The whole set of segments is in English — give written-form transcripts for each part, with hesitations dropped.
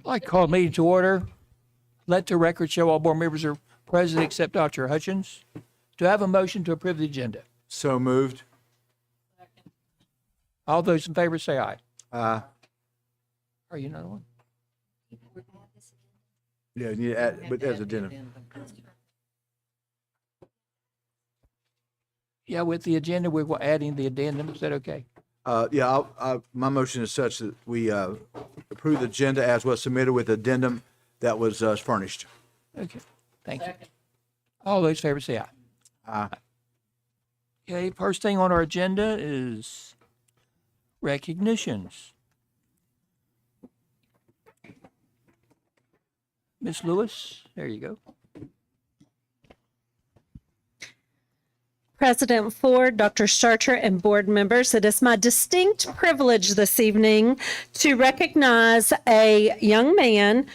I'd like to call the meeting to order. Let the record show all board members are present except Dr. Hutchins. Do I have a motion to approve the agenda? So moved. All those in favor say aye. Aye. Are you another one? Yeah, you need to add, but as addendum. Yeah, with the agenda, we're adding the addendum. Is that okay? Yeah, my motion is such that we approve the agenda as was submitted with addendum that was furnished. Okay, thank you. All those in favor say aye. Aye. Okay, first thing on our agenda is recognitions. Miss Lewis, there you go. President Ford, Dr. Starcher, and board members, it is my distinct privilege this evening to recognize a young man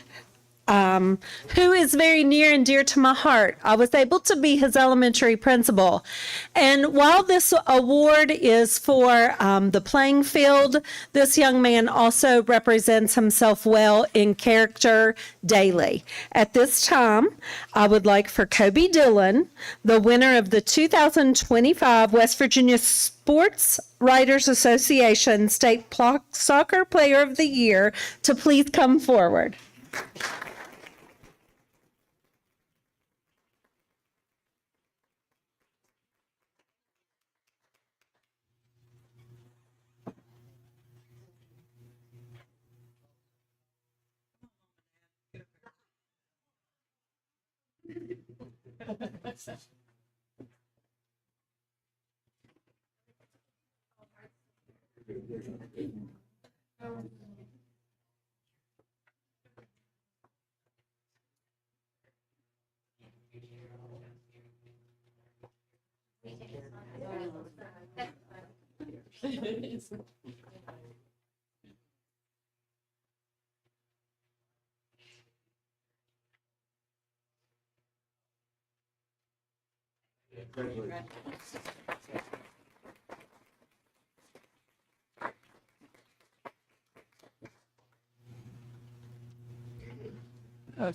who is very near and dear to my heart. I was able to be his elementary principal. And while this award is for the playing field, this young man also represents himself well in character daily. At this time, I would like for Kobe Dillon, the winner of the 2025 West Virginia Sports Writers Association State Soccer Player of the Year, to please come forward.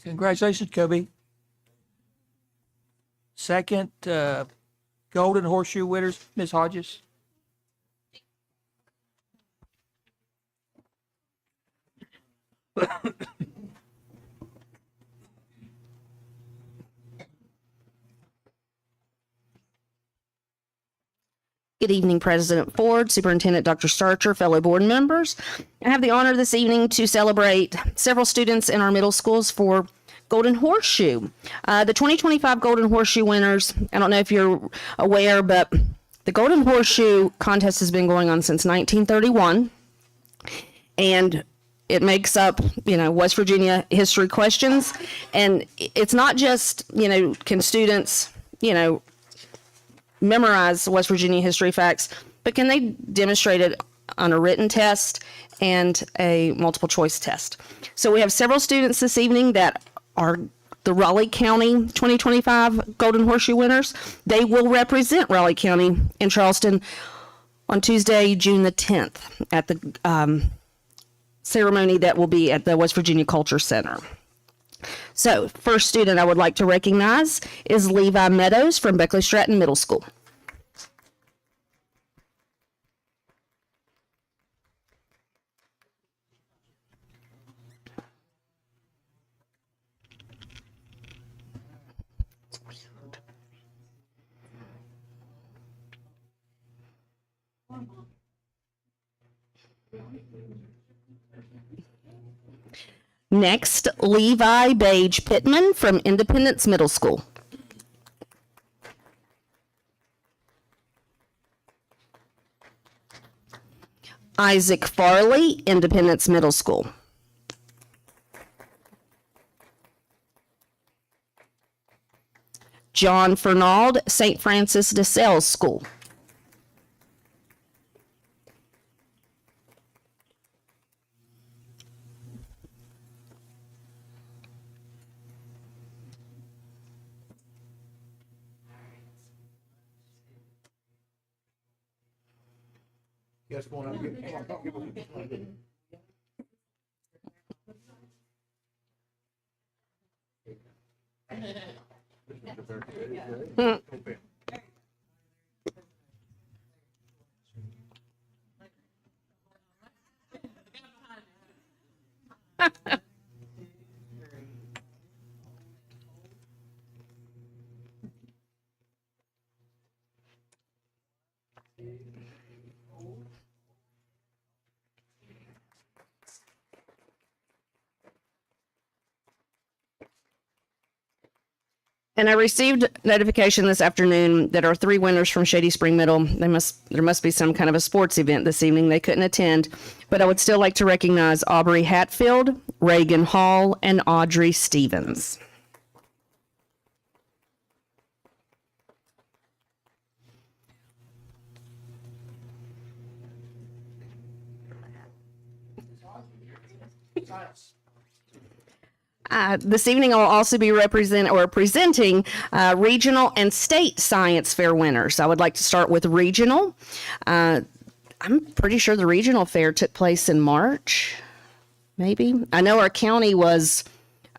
Congratulations, Kobe. Second, Golden Horseshoe winners, Ms. Hodges. Good evening, President Ford, Superintendent Dr. Starcher, fellow board members. I have the honor this evening to celebrate several students in our middle schools for Golden Horseshoe. The 2025 Golden Horseshoe winners, I don't know if you're aware, but the Golden Horseshoe contest has been going on since 1931, and it makes up, West Virginia history questions. And it's not just, can students, memorize West Virginia history facts, but can they demonstrate it on a written test and a multiple choice test? So we have several students this evening that are the Raleigh County 2025 Golden Horseshoe winners. They will represent Raleigh County in Charleston on Tuesday, June the 10th at the ceremony that will be at the West Virginia Culture Center. So, first student I would like to recognize is Levi Meadows from Beckley Stratton Middle School. Next, Levi Bage Pittman from Independence Middle School. Isaac Farley, Independence Middle School. John Fernald, St. Francis de Sales School. Yes, come on up. Come on, give him. And I received notification this afternoon that our 3 winners from Shady Spring Middle, there must be some kind of a sports event this evening. They couldn't attend, but I would still like to recognize Aubrey Hatfield, Reagan Hall, and Audrey Stevens. This evening, I'll also be presenting regional and state science fair winners. I would like to start with regional. I'm pretty sure the regional fair took place in March, maybe. I know our county was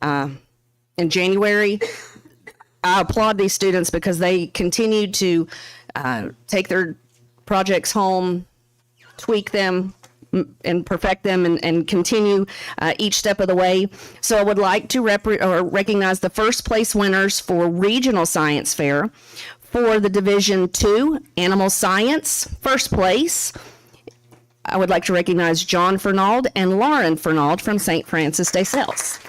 in January. I applaud these students because they continued to take their projects home, tweak them, and perfect them and continue each step of the way. So I would like to recognize the first place winners for regional science fair. For the Division II Animal Science, first place, I would like to recognize John Fernald and Lauren Fernald from St. Francis de Sales.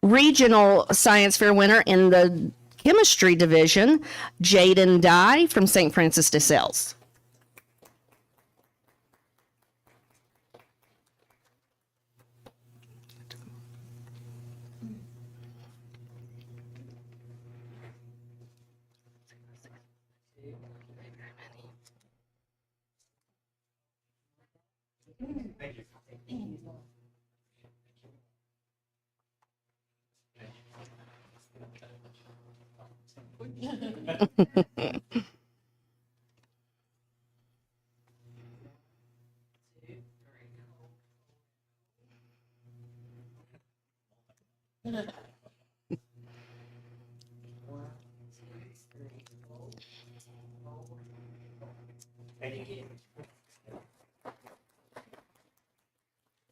Regional science fair winner in the chemistry division, Jaden Dye from St. Francis de Sales.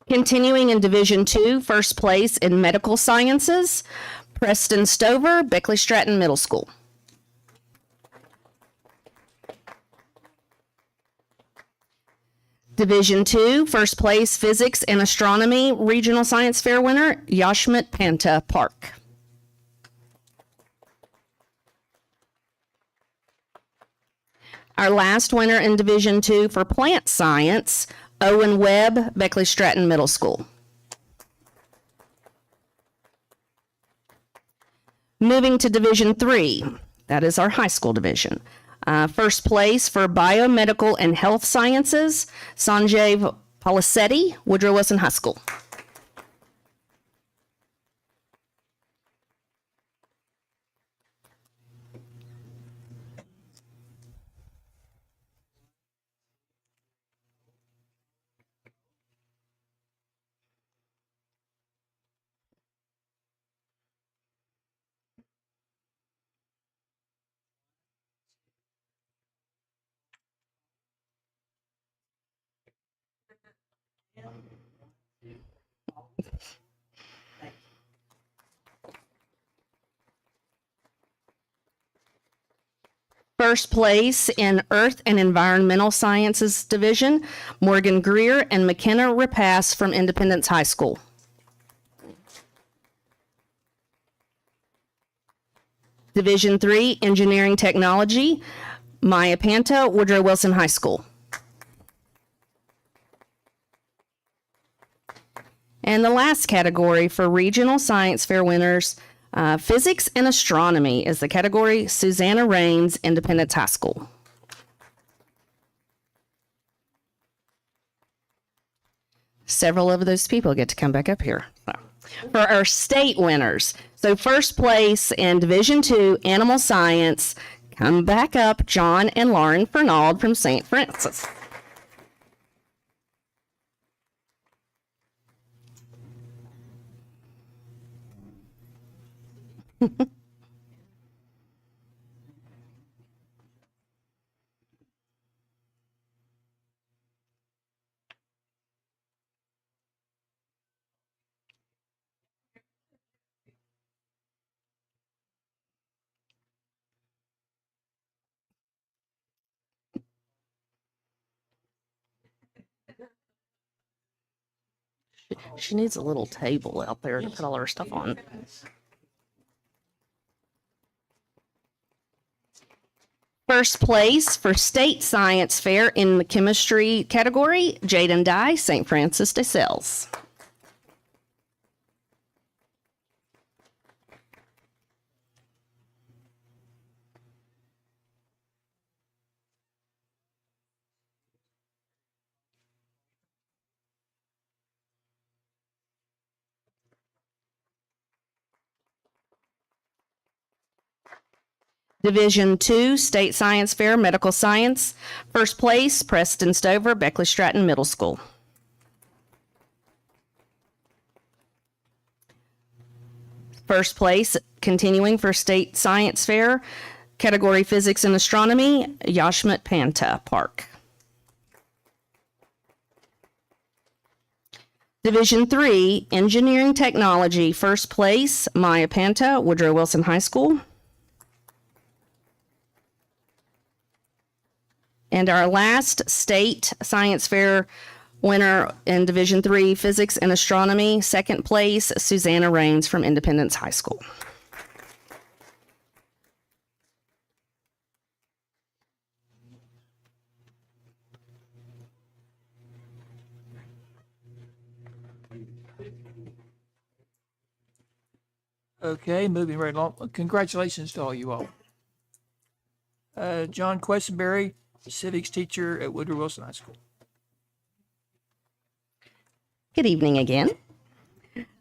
Continuing in Division II, first place in medical sciences, Preston Stover, Beckley Stratton Middle School. Division II, first place physics and astronomy, regional science fair winner, Yashmit Panta Park. Our last winner in Division II for plant science, Owen Webb, Beckley Stratton Middle School. Moving to Division III, that is our high school division. First place for biomedical and health sciences, Sanjay Polisetti, Woodrow Wilson High School. First place in Earth and Environmental Sciences Division, Morgan Greer and McKenna Repass from Independence High School. Division III, Engineering Technology, Maya Panta, Woodrow Wilson High School. And the last category for regional science fair winners, Physics and astronomy is the category. Susanna Rains, Independence High School. Several of those people get to come back up here. For our state winners, so first place in Division II Animal Science, come back up, John and Lauren Fernald from St. Francis. She needs a little table out there to put all her stuff on. First place for State Science Fair in the chemistry category, Jaden Dye, St. Francis de Sales. Division II State Science Fair, Medical Science. First place, Preston Stover, Beckley Stratton Middle School. First place, continuing for State Science Fair, category Physics and Astronomy, Yashmut Panta Park. Division III Engineering Technology. First place, Maya Panta, Woodrow Wilson High School. And our last state science fair winner in Division III, Physics and Astronomy, second place, Susanna Rains from Independence High School. Okay, moving right along. Congratulations to all you all. John Questenberry, civics teacher at Woodrow Wilson High School. Good evening again.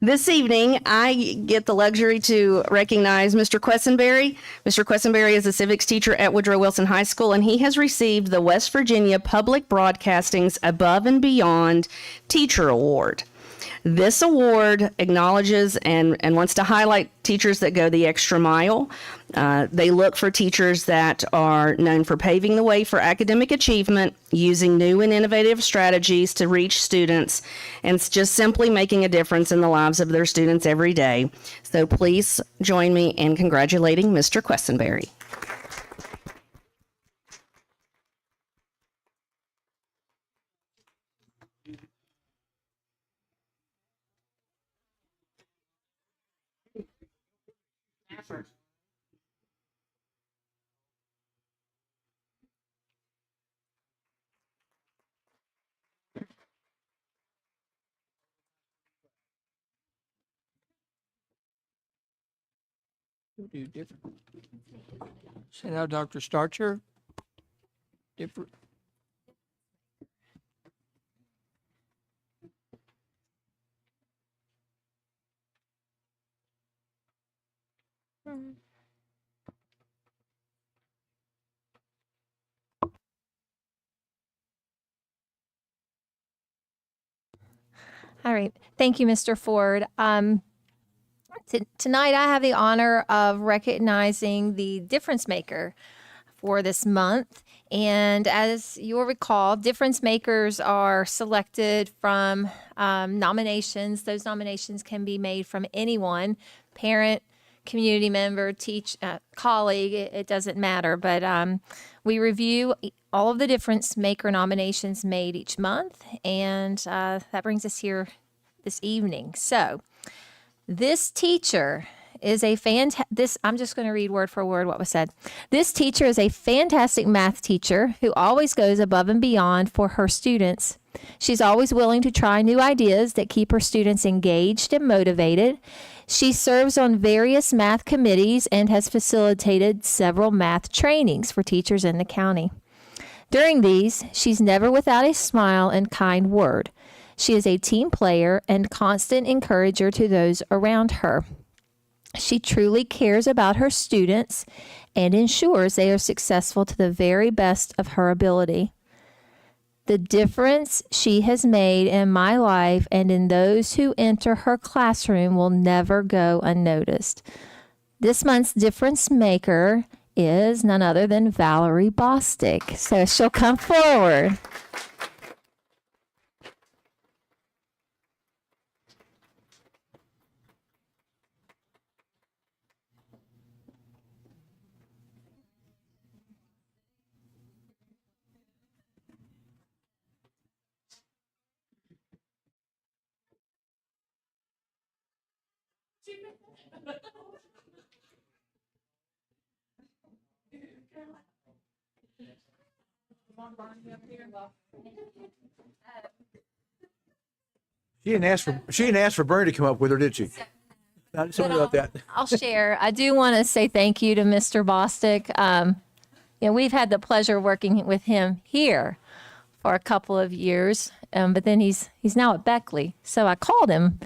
This evening, I get the luxury to recognize Mr. Questenberry. Mr. Questenberry is a civics teacher at Woodrow Wilson High School, and he has received the West Virginia Public Broadcasting's Above and Beyond Teacher Award. This award acknowledges and wants to highlight teachers that go the extra mile. They look for teachers that are known for paving the way for academic achievement, using new and innovative strategies to reach students, and just simply making a difference in the lives of their students every day. So please join me in congratulating Mr. Questenberry. We'll do different. Send out Dr. Starcher. Different. All right. Thank you, Mr. Ford. Tonight, I have the honor of recognizing the difference maker for this month. And as you'll recall, difference makers are selected from nominations. Those nominations can be made from anyone, parent, community member, colleague, it doesn't matter. But we review all of the difference maker nominations made each month. And that brings us here this evening. So this teacher is a I'm just going to read word for word what was said. This teacher is a fantastic math teacher who always goes above and beyond for her students. She's always willing to try new ideas that keep her students engaged and motivated. She serves on various math committees and has facilitated several math trainings for teachers in the county. During these, she's never without a smile and kind word. She is a team player and constant encourager to those around her. She truly cares about her students and ensures they are successful to the very best of her ability. The difference she has made in my life and in those who enter her classroom will never go unnoticed. This month's difference maker is none other than Valerie Bostic. So she'll come forward. She didn't ask for Bernie to come up with her, did she? Sorry about that. I'll share. I do want to say thank you to Mr. Bostic. We've had the pleasure of working with him here for a couple of years, but then he's now at Beckley. So I called him,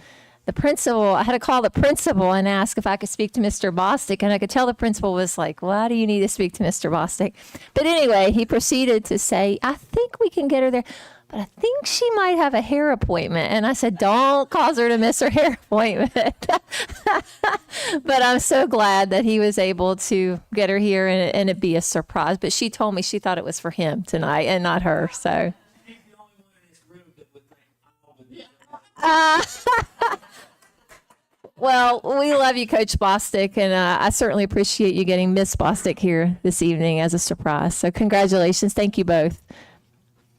the principal. I had to call the principal and ask if I could speak to Mr. Bostic, and I could tell the principal was like, "Why do you need to speak to Mr. Bostic?" But anyway, he proceeded to say, "I think we can get her there, but I think she might have a hair appointment." And I said, "Don't cause her to miss her hair appointment." But I'm so glad that he was able to get her here and it be a surprise. But she told me she thought it was for him tonight and not her. So. Well, we love you, Coach Bostic, and I certainly appreciate you getting Miss Bostic here this evening as a surprise. So congratulations. Thank you both.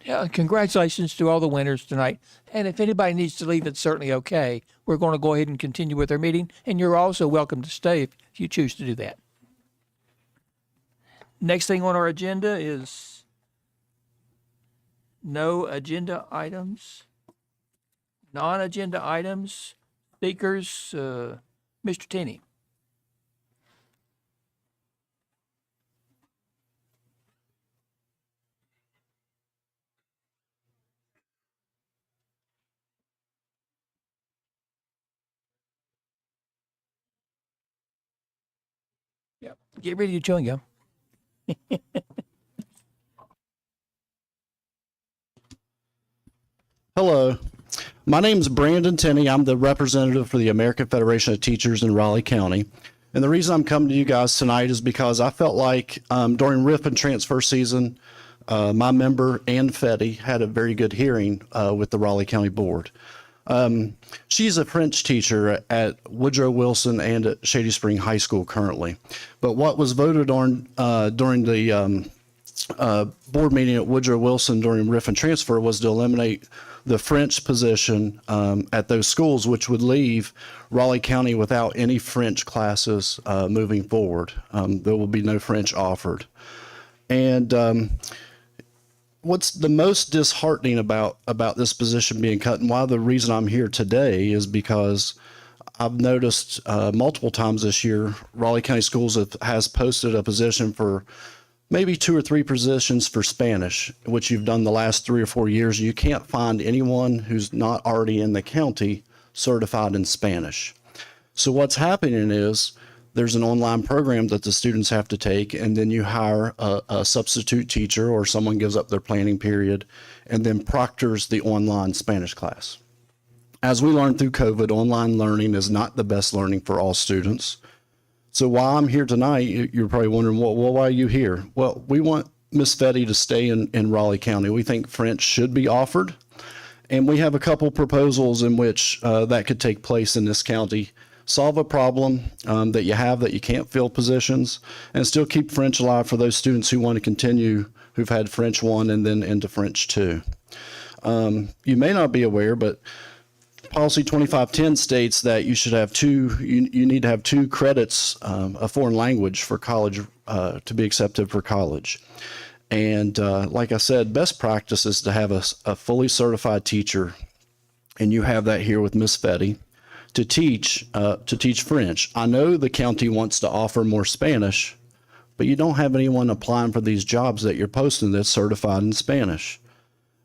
Yeah, congratulations to all the winners tonight. And if anybody needs to leave, it's certainly okay. We're going to go ahead and continue with our meeting, and you're also welcome to stay if you choose to do that. Next thing on our agenda is no agenda items, non-agenda items, speakers, Mr. Tenney. Yeah, get ready to chewing gum. Hello, my name is Brandon Tenney. I'm the representative for the American Federation of Teachers in Raleigh County. And the reason I'm coming to you guys tonight is because I felt like during RIF and transfer season, my member, Ann Fetty, had a very good hearing with the Raleigh County Board. She's a French teacher at Woodrow Wilson and at Shady Spring High School currently. But what was voted on during the board meeting at Woodrow Wilson during RIF and transfer was to eliminate the French position at those schools, which would leave Raleigh County without any French classes moving forward. There will be no French offered. And what's the most disheartening about this position being cut, and why the reason I'm here today, is because I've noticed multiple times this year, Raleigh County Schools has posted a position for maybe 2 or 3 positions for Spanish, which you've done the last 3 or 4 years. You can't find anyone who's not already in the county certified in Spanish. So what's happening is there's an online program that the students have to take, and then you hire a substitute teacher, or someone gives up their planning period and then proctors the online Spanish class. As we learned through COVID, online learning is not the best learning for all students. So while I'm here tonight, you're probably wondering, well, why are you here? Well, we want Miss Fetty to stay in Raleigh County. We think French should be offered, and we have a couple proposals in which that could take place in this county. Solve a problem that you can't fill positions, and still keep French alive for those students who want to continue, who've had French 1 and then into French 2. You may not be aware, but Policy 2510 states that you should have you need to have 2 credits of foreign language for college to be accepted for college. And like I said, best practice is to have a fully certified teacher, and you have that here with Miss Fetty. to teach French. I know the county wants to offer more Spanish, but you don't have anyone applying for these jobs that you're posting that's certified in Spanish.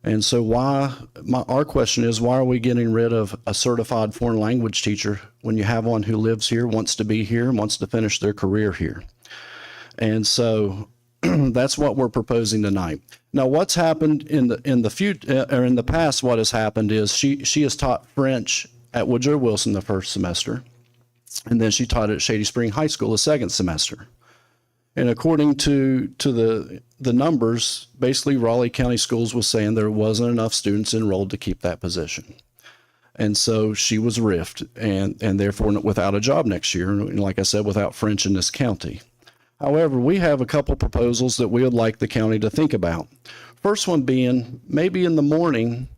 And so our question is, why are we getting rid of a certified foreign language teacher when you have one who lives here, wants to be here, and wants to finish their career here? And so that's what we're proposing tonight. Now, what's happened in the past, what has happened is she has taught French at Woodrow Wilson the first semester, and then she taught at Shady Spring High School the second semester. And according to the numbers, basically Raleigh County Schools was saying there wasn't enough students enrolled to keep that position. And so she was riffed and therefore without a job next year. And like I said, without French in this county. However, we have a couple proposals that we would like the county to think about. First one being, maybe in the morning,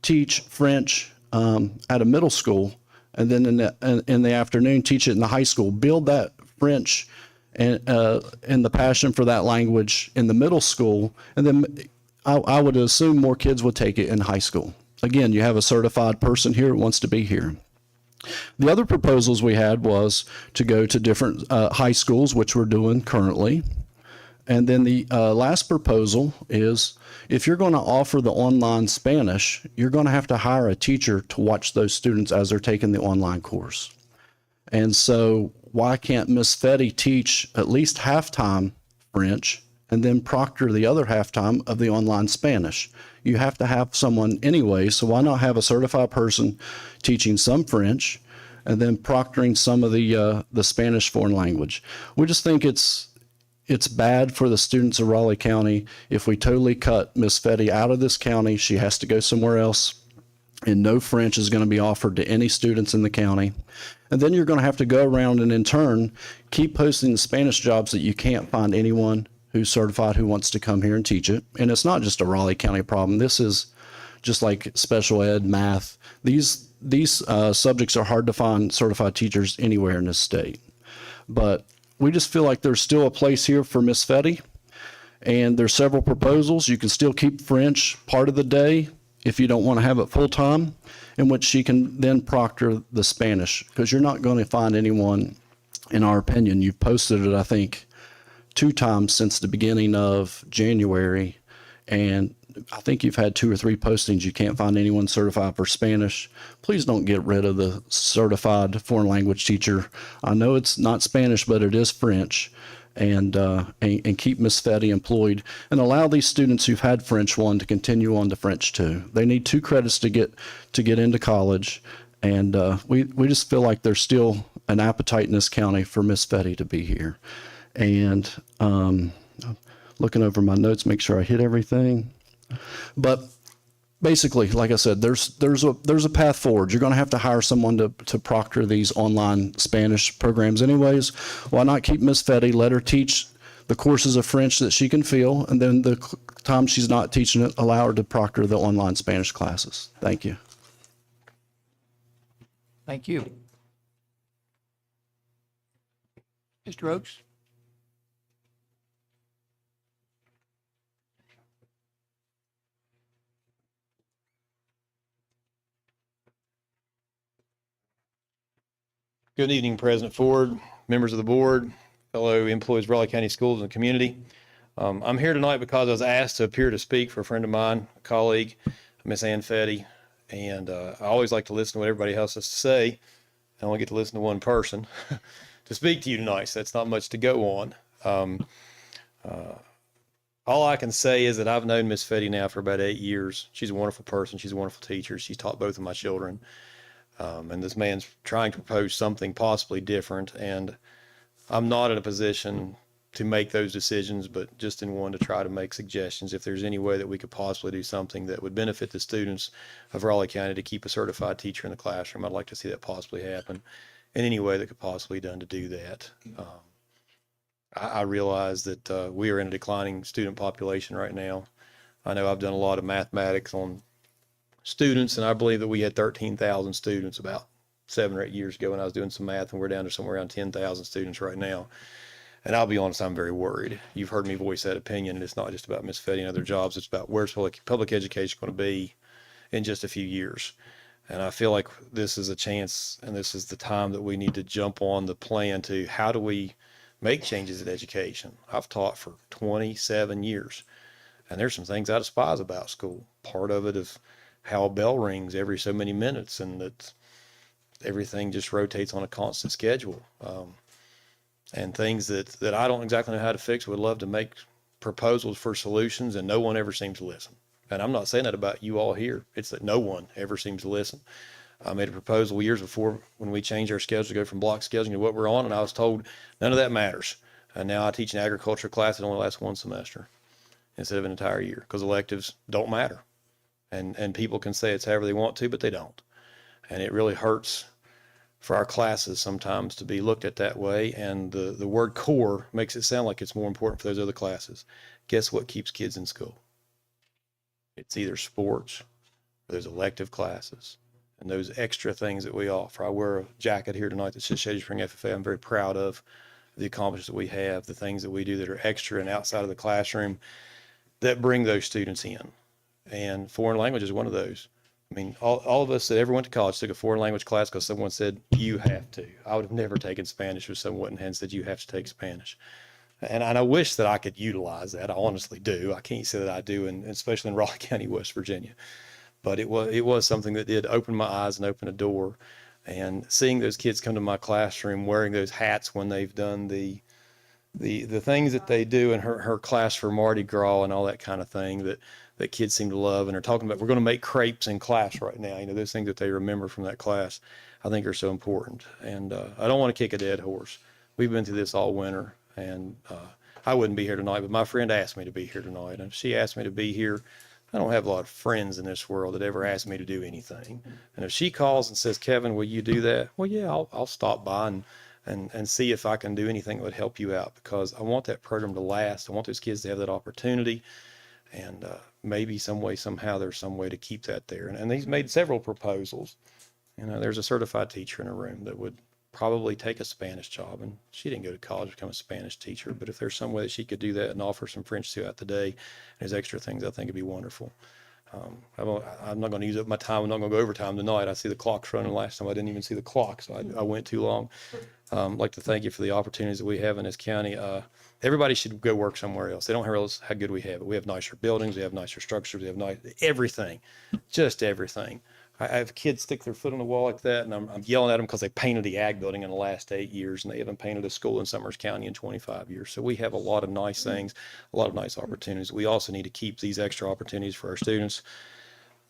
teach French at a middle school, and then in the afternoon, teach it in the high school. Build that French and the passion for that language in the middle school, and then I would assume more kids would take it in high school. Again, you have a certified person here who wants to be here. The other proposals we had was to go to different high schools, which we're doing currently. And then the last proposal is, if you're going to offer the online Spanish, you're going to have to hire a teacher to watch those students as they're taking the online course. And so why can't Miss Fetty teach at least half-time French and then proctor the other half-time of the online Spanish? You have to have someone anyway, so why not have a certified person teaching some French and then proctoring some of the Spanish foreign language? We just think it's bad for the students of Raleigh County if we totally cut Miss Fetty out of this county. She has to go somewhere else, and no French is going to be offered to any students in the county. And then you're going to have to go around and in turn keep posting the Spanish jobs that you can't find anyone who's certified who wants to come here and teach it. And it's not just a Raleigh County problem. This is just like special ed, math. These subjects are hard to find certified teachers anywhere in this state. But we just feel like there's still a place here for Miss Fetty, and there's several proposals. You can still keep French part of the day if you don't want to have it full time, in which she can then proctor the Spanish, because you're not going to find anyone, in our opinion. You've posted it, I think, 2 times since the beginning of January, and I think you've had 2 or 3 postings. You can't find anyone certified for Spanish. Please don't get rid of the certified foreign language teacher. I know it's not Spanish, but it is French, and keep Miss Fetty employed, and allow these students who've had French 1 to continue on to French 2. They need 2 credits to get into college, and we just feel like there's still an appetite in this county for Miss Fetty to be here. And looking over my notes, make sure I hit everything. But basically, like I said, there's a path forward. You're going to have to hire someone to proctor these online Spanish programs anyways. Why not keep Miss Fetty, let her teach the courses of French that she can feel, and then the time she's not teaching it, allow her to proctor the online Spanish classes. Thank you. Thank you. Mr. Oakes? Good evening, President Ford, members of the board, fellow employees of Raleigh County Schools and the community. I'm here tonight because I was asked to appear to speak for a friend of mine, a colleague, Miss Ann Fetty, and I always like to listen to what everybody else has to say. I only get to listen to one person to speak to you tonight, so that's not much to go on. All I can say is that I've known Miss Fetty now for about 8 years. She's a wonderful person. She's a wonderful teacher. She's taught both of my children. And this man's trying to propose something possibly different, and I'm not in a position to make those decisions, but just in one to try to make suggestions. If there's any way that we could possibly do something that would benefit the students of Raleigh County to keep a certified teacher in the classroom, I'd like to see that possibly happen in any way that could possibly be done to do that. I realize that we are in a declining student population right now. I know I've done a lot of mathematics on students, and I believe that we had 13,000 students about 7 or 8 years ago when I was doing some math, and we're down to somewhere around 10,000 students right now. And I'll be honest, I'm very worried. You've heard me voice that opinion, and it's not just about Miss Fetty and other jobs. It's about where's public education going to be in just a few years. And I feel like this is a chance and this is the time that we need to jump on the plan to how do we make changes in education. I've taught for 27 years, and there's some things I despise about school. Part of it is how a bell rings every so many minutes and that everything just rotates on a constant schedule. And things that I don't exactly know how to fix. Would love to make proposals for solutions, and no one ever seems to listen. And I'm not saying that about you all here. It's that no one ever seems to listen. I made a proposal years before when we changed our schedule to go from block scheduling to what we're on, and I was told none of that matters. And now I teach an agriculture class that only lasts one semester instead of an entire year because electives don't matter. And people can say it's however they want to, but they don't. And it really hurts for our classes sometimes to be looked at that way. And the word core makes it sound like it's more important for those other classes. Guess what keeps kids in school? It's either sports or those elective classes and those extra things that we offer. I wear a jacket here tonight that says Shady Spring FFA. I'm very proud of the accomplishments that we have, the things that we do that are extra and outside of the classroom that bring those students in. And foreign language is one of those. I mean, all of us that ever went to college took a foreign language class because someone said, you have to. I would have never taken Spanish if someone hadn't said, you have to take Spanish. And I wish that I could utilize that. I honestly do. I can't say that I do, and especially in Raleigh County, West Virginia. But it was something that did open my eyes and open a door. And seeing those kids come to my classroom wearing those hats when they've done the things that they do in her class for Mardi Gras and all that kind of thing that kids seem to love, and are talking about, we're going to make crepes in class right now. You know, those things that they remember from that class, I think are so important. And I don't want to kick a dead horse. We've been through this all winter, and I wouldn't be here tonight, but my friend asked me to be here tonight. And if she asked me to be here, I don't have a lot of friends in this world that ever ask me to do anything. And if she calls and says, Kevin, will you do that? Well, yeah, I'll stop by and see if I can do anything that would help you out, because I want that program to last. I want those kids to have that opportunity. And maybe some way, somehow, there's some way to keep that there. And he's made several proposals. You know, there's a certified teacher in a room that would probably take a Spanish job, and she didn't go to college to become a Spanish teacher. But if there's some way that she could do that and offer some French throughout the day, there's extra things, I think it'd be wonderful. I'm not going to use up my time. I'm not going to go overtime tonight. I see the clock's running. Last time I didn't even see the clock, so I went too long. I'd like to thank you for the opportunities that we have in this county. Everybody should go work somewhere else. They don't realize how good we have it. We have nicer buildings. We have nicer structures. We have everything, just everything. I have kids stick their foot on the wall like that, and I'm yelling at them because they painted the ag building in the last 8 years, and they haven't painted a school in Summers County in 25 years. So we have a lot of nice things, a lot of nice opportunities. We also need to keep these extra opportunities for our students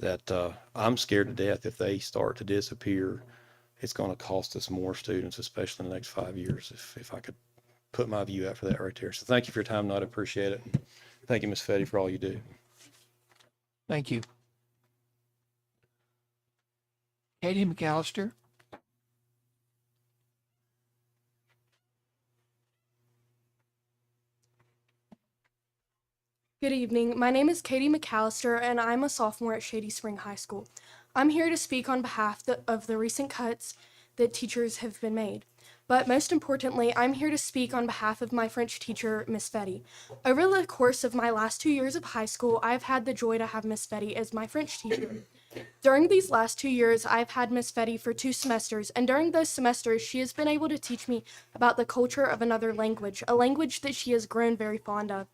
that I'm scared to death if they start to disappear. It's going to cost us more students, especially in the next 5 years, if I could put my view out for that right there. So thank you for your time tonight. I appreciate it. Thank you, Ms. Fetty, for all you do. Thank you. Katie McAllister. Good evening. My name is Katie McAllister, and I'm a sophomore at Shady Spring High School. I'm here to speak on behalf of the recent cuts that teachers have been made. But most importantly, I'm here to speak on behalf of my French teacher, Miss Fetty. Over the course of my last 2 years of high school, I've had the joy to have Miss Fetty as my French teacher. During these last 2 years, I've had Miss Fetty for 2 semesters, and during those semesters, she has been able to teach me about the culture of another language, a language that she has grown very fond of.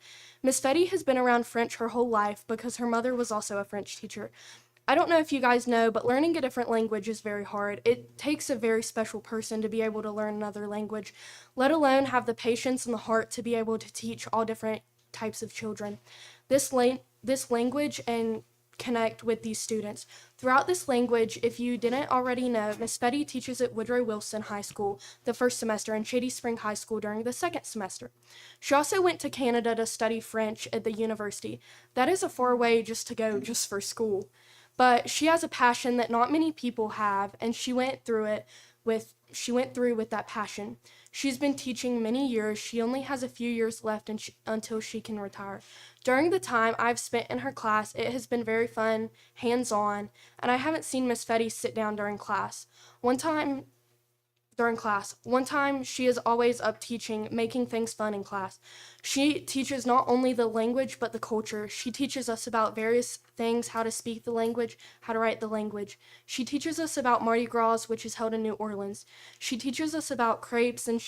Miss Fetty has been around French her whole life because her mother was also a French teacher. I don't know if you guys know, but learning a different language is very hard. It takes a very special person to be able to learn another language, let alone have the patience and the heart to be able to teach all different types of children. This language and connect with these students. Throughout this language, if you didn't already know, Miss Fetty teaches at Woodrow Wilson High School the first semester and Shady Spring High School during the second semester. She also went to Canada to study French at the university. That is a far way just to go just for school. But she has a passion that not many people have, and she went through with that passion. She's been teaching many years. She only has a few years left until she can retire. During the time I've spent in her class, it has been very fun, hands-on, and I haven't seen Miss Fetty sit down during class. One time, she is always up teaching, making things fun in class. She teaches not only the language, but the culture. She teaches us about various things, how to speak the language, how to write the language. She teaches us about Mardi Gras, which is held in New Orleans. She teaches us about crepes and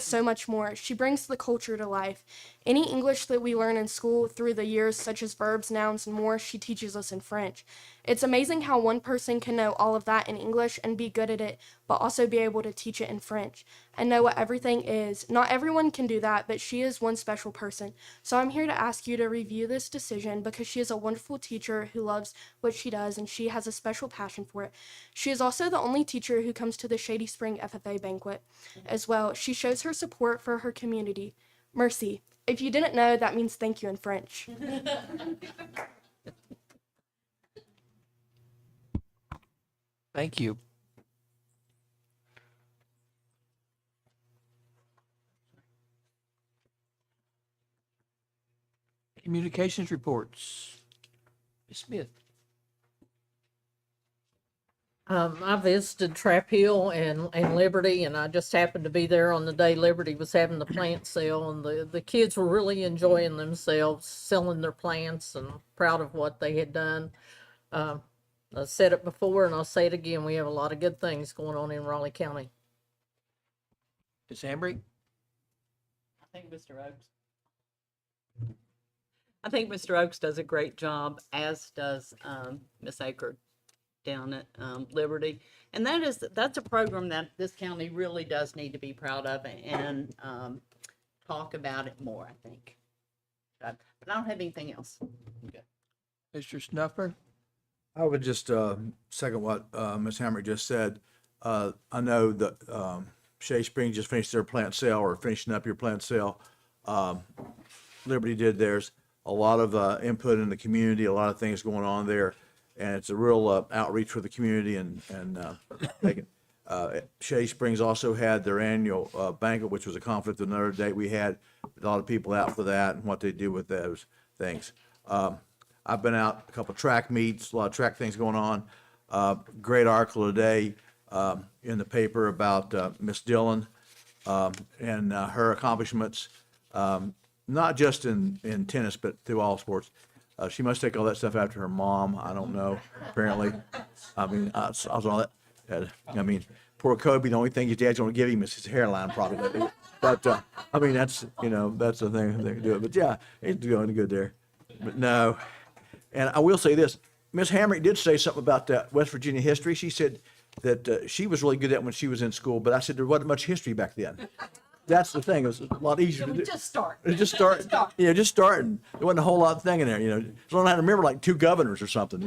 so much more. She brings the culture to life. Any English that we learn in school through the years, such as verbs, nouns, and more, she teaches us in French. It's amazing how one person can know all of that in English and be good at it, but also be able to teach it in French and know what everything is. Not everyone can do that, but she is one special person. So I'm here to ask you to review this decision because she is a wonderful teacher who loves what she does and she has a special passion for it. She is also the only teacher who comes to the Shady Spring FFA banquet as well. She shows her support for her community. Merci. If you didn't know, that means thank you in French. Thank you. Communications reports. Ms. Smith. I visited Trap Hill and Liberty, and I just happened to be there on the day Liberty was having the plant sale, and the kids were really enjoying themselves, selling their plants, and proud of what they had done. I said it before, and I'll say it again, we have a lot of good things going on in Raleigh County. Ms. Hambrick. I think Mr. Oakes does a great job, as does Miss Aker down at Liberty. And that's a program that this county really does need to be proud of and talk about it more, I think. But I don't have anything else. Mr. Snuffer. I would just second what Ms. Hamrick just said. I know that Shea Springs just finished their plant sale or finishing up your plant sale. Liberty did theirs. A lot of input in the community, a lot of things going on there. And it's a real outreach for the community and they can, Shea Springs also had their annual banquet, which was a conflict with another date we had. A lot of people out for that and what they do with those things. I've been out a couple track meets, a lot of track things going on. Great article today in the paper about Miss Dillon and her accomplishments, not just in tennis, but through all sports. She must take all that stuff after her mom. I don't know, apparently. I mean, I was on that. I mean, poor Kobe, the only thing his dad's going to give him is his hairline, probably. But, I mean, that's, that's the thing they can do it. But, yeah, he's doing good there. But, no. And I will say this. Miss Hamrick did say something about that West Virginia history. She said that she was really good at it when she was in school, but I said there wasn't much history back then. That's the thing. It was a lot easier to do. Just start. Just start. Yeah, just starting. There wasn't a whole lot of thing in there, Just learn how to remember like 2 governors or something,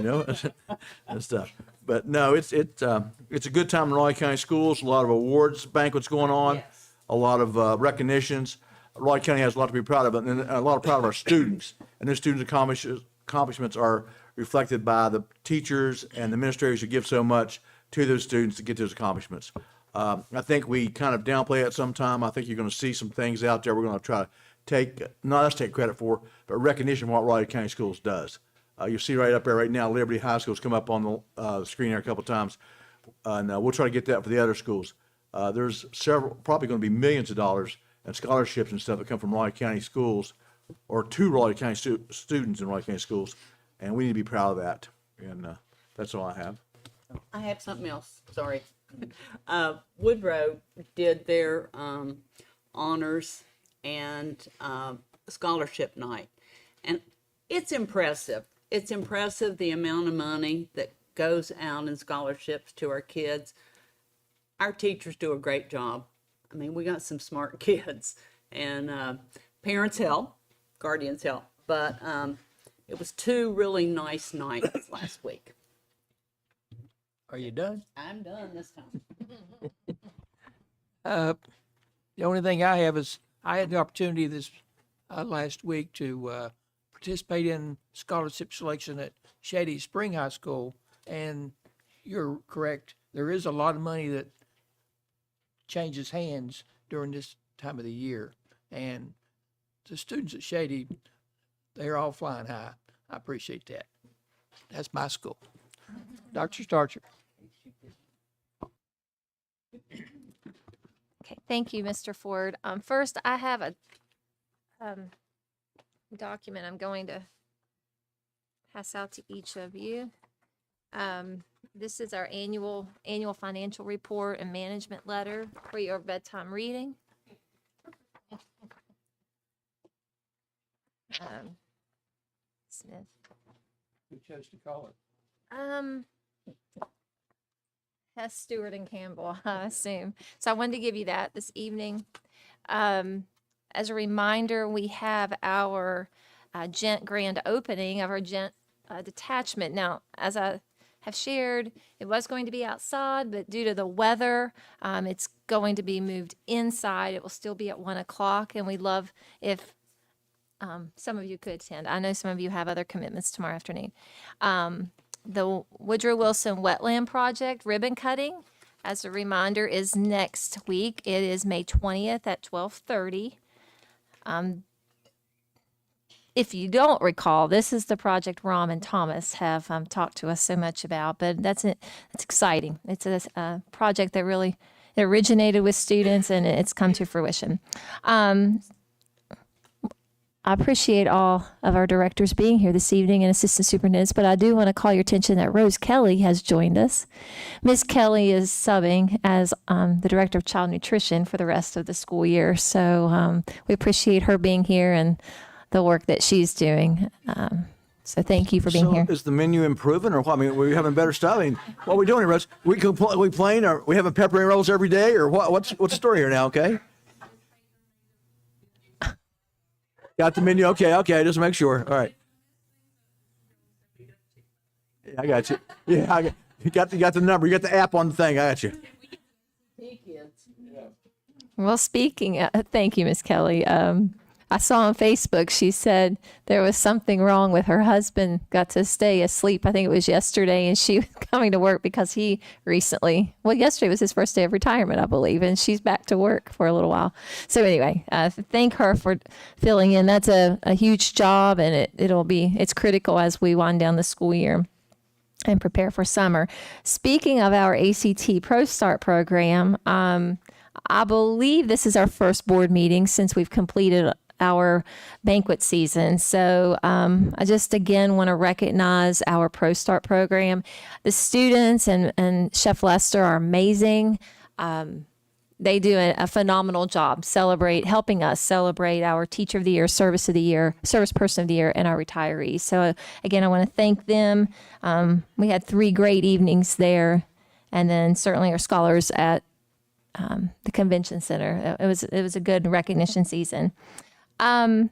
and stuff. But no, it's a good time in Raleigh County schools. A lot of awards, banquets going on. Yes. A lot of recognitions. Raleigh County has a lot to be proud of, and a lot of proud of our students. And their students' accomplishments are reflected by the teachers and the administrators who give so much to those students to get those accomplishments. I think we kind of downplay it sometime. I think you're going to see some things out there we're going to try to not us take credit for, but recognition of what Raleigh County Schools does. You see right up there right now, Liberty High School's come up on the screen there a couple of times, and we'll try to get that for the other schools. There's several, probably going to be millions of dollars in scholarships and stuff that come from Raleigh County schools or to Raleigh County students in Raleigh County schools, and we need to be proud of that. And that's all I have. I have something else, sorry. Woodrow did their honors and scholarship night. And it's impressive. It's impressive the amount of money that goes out in scholarships to our kids. Our teachers do a great job. I mean, we got some smart kids, and parents help, guardians help. But it was 2 really nice nights last week. Are you done? I'm done this time. The only thing I have is I had the opportunity this last week to participate in scholarship selection at Shady Spring High School, and you're correct. There is a lot of money that changes hands during this time of the year, and the students at Shady, they're all flying high. I appreciate that. That's my school. Dr. Starcher. Okay, thank you, Mr. Ford. First, I have a document I'm going to pass out to each of you. This is our annual financial report and management letter for your bedtime reading. Smith. Who chose to call it? Hess, Stewart, and Campbell, I assume. So I wanted to give you that this evening. As a reminder, we have our Gent grand opening of our Gent detachment. Now, as I have shared, it was going to be outside, but due to the weather, it's going to be moved inside. It will still be at 1 o'clock, and we'd love if some of you could attend. I know some of you have other commitments tomorrow afternoon. The Woodrow Wilson Wetland Project ribbon cutting, as a reminder, is next week. It is May 20th at 12:30. If you don't recall, this is the project Rom and Thomas have talked to us so much about, but that's exciting. It's a project that really originated with students, and it's come to fruition. I appreciate all of our directors being here this evening and assistant superintendents, but I do want to call your attention that Rose Kelly has joined us. Ms. Kelly is subbing as the Director of Child Nutrition for the rest of the school year. So we appreciate her being here and the work that she's doing. So thank you for being here. Is the menu improving or what? I mean, we're having better stuff. I mean, what are we doing here, Rose? We playing, or we having pepperoni rolls every day, or what? What's the story here now? Okay. Got the menu. Okay. Just make sure. All right. Yeah, I got you. Yeah, you got the number. You got the app on the thing. I got you. Well, speaking, thank you, Ms. Kelly. I saw on Facebook, she said there was something wrong with her husband, got to stay asleep. I think it was yesterday, and she was coming to work because he recently, yesterday was his first day of retirement, I believe, and she's back to work for a little while. So anyway, thank her for filling in. That's a huge job, and it's critical as we wind down the school year and prepare for summer. Speaking of our ACT Pro Start program, I believe this is our first board meeting since we've completed our banquet season. So I just again want to recognize our Pro Start program. The students and Chef Lester are amazing. They do a phenomenal job helping us celebrate our Teacher of the Year, Service Person of the Year, and our retirees. So again, I want to thank them. We had 3 great evenings there, and then certainly our scholars at the convention center. It was a good recognition season. A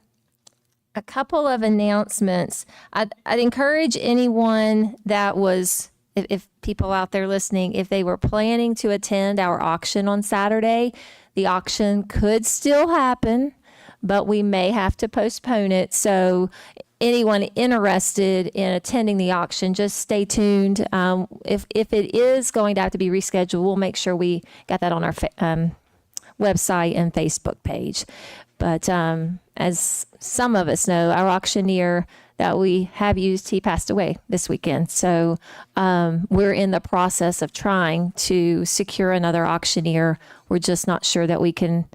couple of announcements. I'd encourage anyone that was, if people out there listening, if they were planning to attend our auction on Saturday, the auction could still happen, but we may have to postpone it. So anyone interested in attending the auction, just stay tuned. If it is going to have to be rescheduled, we'll make sure we got that on our website and Facebook page. But as some of us know, our auctioneer that we have used, he passed away this weekend. So we're in the process of trying to secure another auctioneer. We're just not sure that we can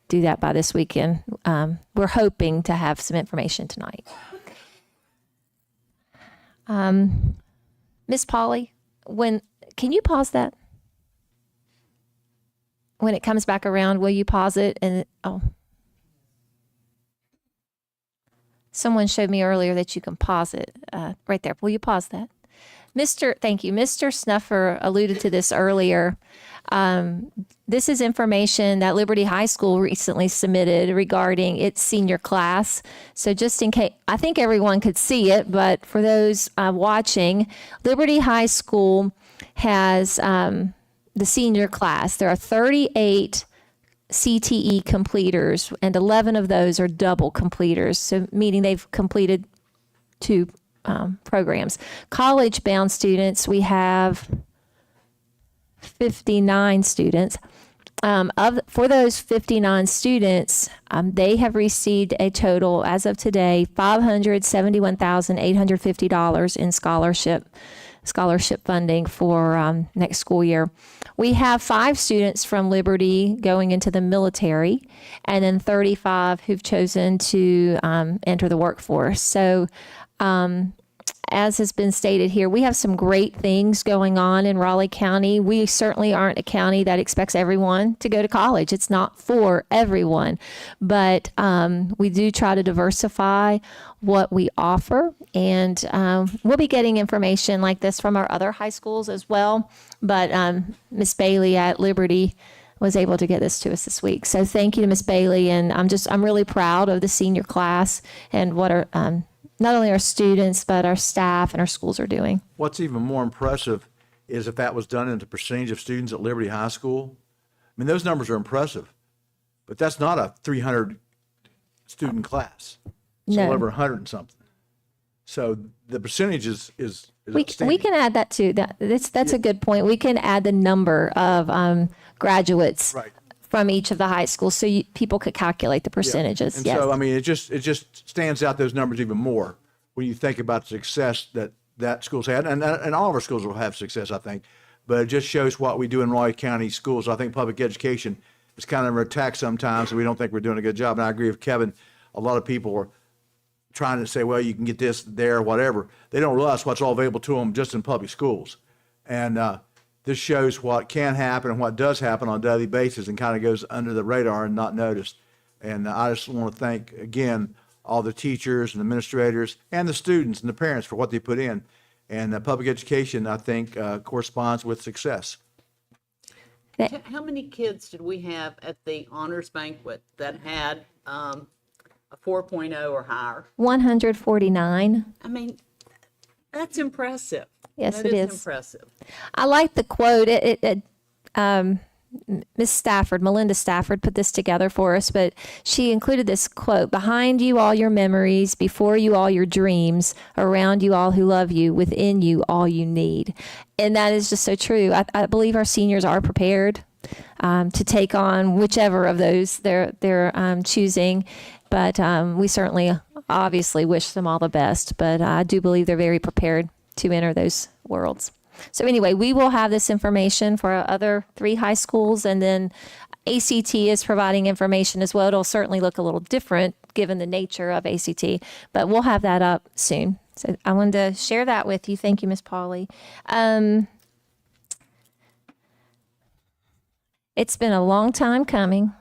do that by this weekend. We're hoping to have some information tonight. Miss Polly, can you pause that? When it comes back around, will you pause it? Someone showed me earlier that you can pause it right there. Will you pause that? Thank you. Mr. Snuffer alluded to this earlier. This is information that Liberty High School recently submitted regarding its senior class. So just in case, I think everyone could see it, but for those watching, Liberty High School has the senior class. There are 38 CTE completers, and 11 of those are double completers, so meaning they've completed 2 programs. College-bound students, we have 59 students. For those 59 students, they have received a total, as of today, $571,850 in scholarship funding for next school year. We have 5 students from Liberty going into the military, and then 35 who've chosen to enter the workforce. So as has been stated here, we have some great things going on in Raleigh County. We certainly aren't a county that expects everyone to go to college. It's not for everyone, but we do try to diversify what we offer, and we'll be getting information like this from our other high schools as well. But Miss Bailey at Liberty was able to get this to us this week. So thank you to Miss Bailey, and I'm really proud of the senior class and what our not only our students but our staff and our schools are doing. What's even more impressive is if that was done into percentage of students at Liberty High School. I mean, those numbers are impressive, but that's not a 300 student class. It's No. well over 100 and something. So the percentage is We outstanding. can add that too. That's a good point. We can add the number of graduates Right. from each of the high schools, so people could calculate the percentages. And Yes. so, I mean, it just stands out those numbers even more when you think about the success that schools had, and all of our schools will have success, I think. But it just shows what we do in Raleigh County schools. I think public education is kind of attacked sometimes, and we don't think we're doing a good job. And I agree with Kevin. A lot of people are trying to say, well, you can get this there, whatever. They don't realize what's all available to them just in public schools. And this shows what can happen and what does happen on a daily basis, and kind of goes under the radar and not noticed. And I just want to thank, again, all the teachers and administrators and the students and the parents for what they put in. And public education, I think, corresponds with success. How many kids did we have at the honors banquet that had a 4.0 or higher? 149. I mean, that's impressive. Yes, That it is is. impressive. I like the quote. Miss Stafford, Melinda Stafford, put this together for us, but she included this quote: "Behind you, all your memories; before you, all your dreams; around you, all who love you; within you, all you need." And that is just so true. I believe our seniors are prepared to take on whichever of those they're choosing, but we certainly, obviously, wish them all the best. But I do believe they're very prepared to enter those worlds. So anyway, we will have this information for our other 3 high schools, and then ACT is providing information as well. It'll certainly look a little different given the nature of ACT, but we'll have that up soon. So I wanted to share that with you. Thank you, Ms. Pauley. It's been a long time coming,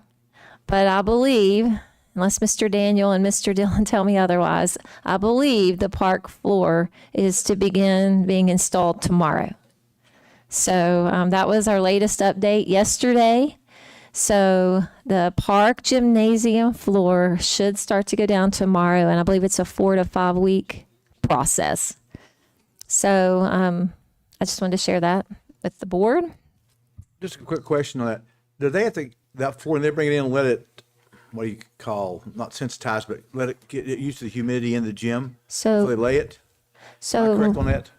but I believe, unless Mr. Daniel and Mr. Dillon tell me otherwise, I believe the park floor is to begin being installed tomorrow. So that was our latest update yesterday. So the park gymnasium floor should start to go down tomorrow, and I believe it's a 4 to 5 week process. So I just wanted to share that with the board. Just a quick question on that. Do they have to, that floor, when they bring it in, let it, what do you call, not sensitize, but let it get used to the humidity in the gym? So- they lay it? Am I correct on that?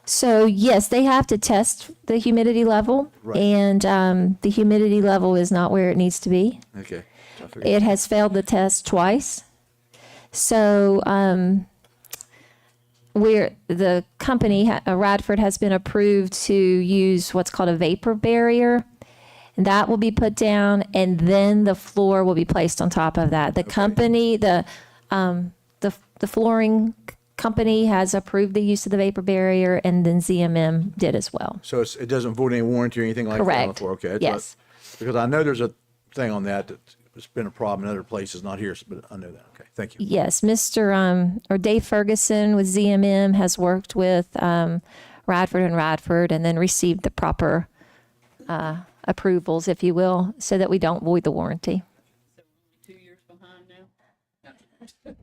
So yes, they have to test the humidity level, Right. and the humidity level is not where it needs to be. Okay. So I figured- It has failed the test twice. So the company, Radford, has been approved to use what's called a vapor barrier. And that will be put down, and then the floor will be placed on top of that. The company, the flooring company has approved the use of the vapor barrier, and then ZMM did as well. So it doesn't void any warranty or anything like that on the Correct. floor? Okay. that's Yes. because I know there's a thing on that that's been a problem in other places, not here, but I know that. Okay, thank you. Yes, or Dave Ferguson with ZMM has worked with Radford and then received the proper approvals, if you will, so that we don't void the warranty. 2 years behind now?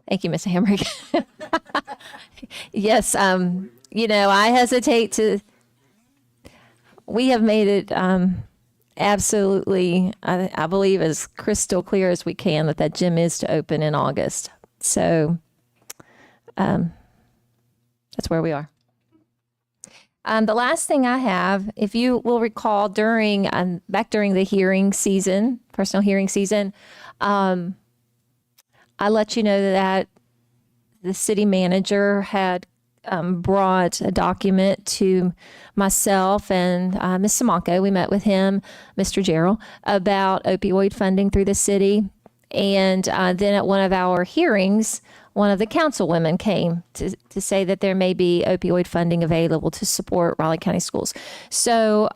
Thank you, Ms. Hamrick. Yes, I hesitate to, we have made it absolutely, I believe, as crystal clear as we can that gym is to open in August. So that's where we are. The last thing I have, if you will recall, back during the hearing season, personal hearing season, I let you know that the city manager had brought a document to myself and Ms. Simonko. We met with him, Mr. Gerald, about opioid funding through the city. And then at one of our hearings, one of the councilwomen came to say that there may be opioid funding available to support Raleigh County schools. So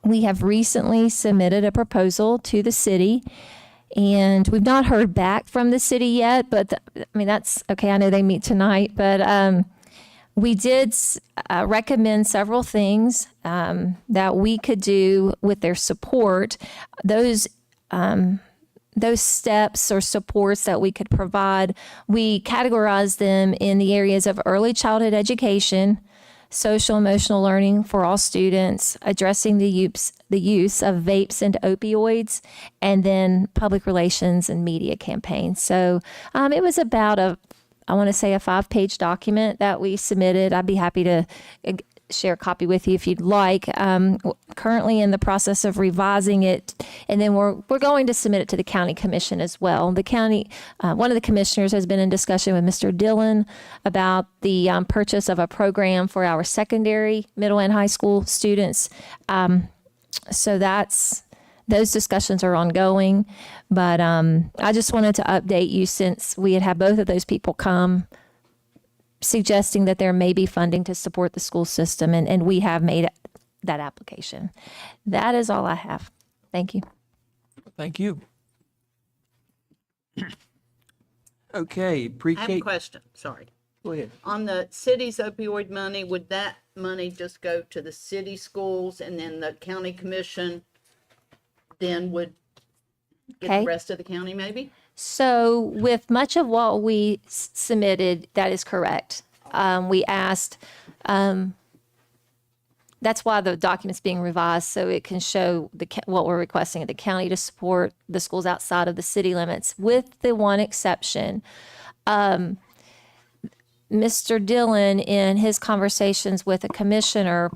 we have recently submitted a proposal to the city, and we've not heard back from the city yet, but that's okay. I know they meet tonight, but we did recommend several things that we could do with their support. Those steps or supports that we could provide, we categorize them in the areas of early childhood education, social emotional learning for all students, addressing the use of vapes and opioids, and then public relations and media campaigns. So it was about a 5-page document that we submitted. I'd be happy to share a copy with you if you'd like. Currently in the process of revising it, and then we're going to submit it to the county commission as well. The county, one of the commissioners has been in discussion with Mr. Dillon about the purchase of a program for our secondary, middle, and high school students. So those discussions are ongoing, but I just wanted to update you since we had both of those people come, suggesting that there may be funding to support the school system, and we have made that application. That is all I have. Thank you. Thank you. Okay, I have a pre-K. question, sorry. Go ahead. On the city's opioid money, would that money just go to the city schools and then the county commission then would get Okay. the rest of the county maybe? So with much of what we submitted, that is correct. We asked, that's why the document's being revised, so it can show what we're requesting of the county to support the schools outside of the city limits, with the one exception. Mr. Dillon, in his conversations with a commissioner,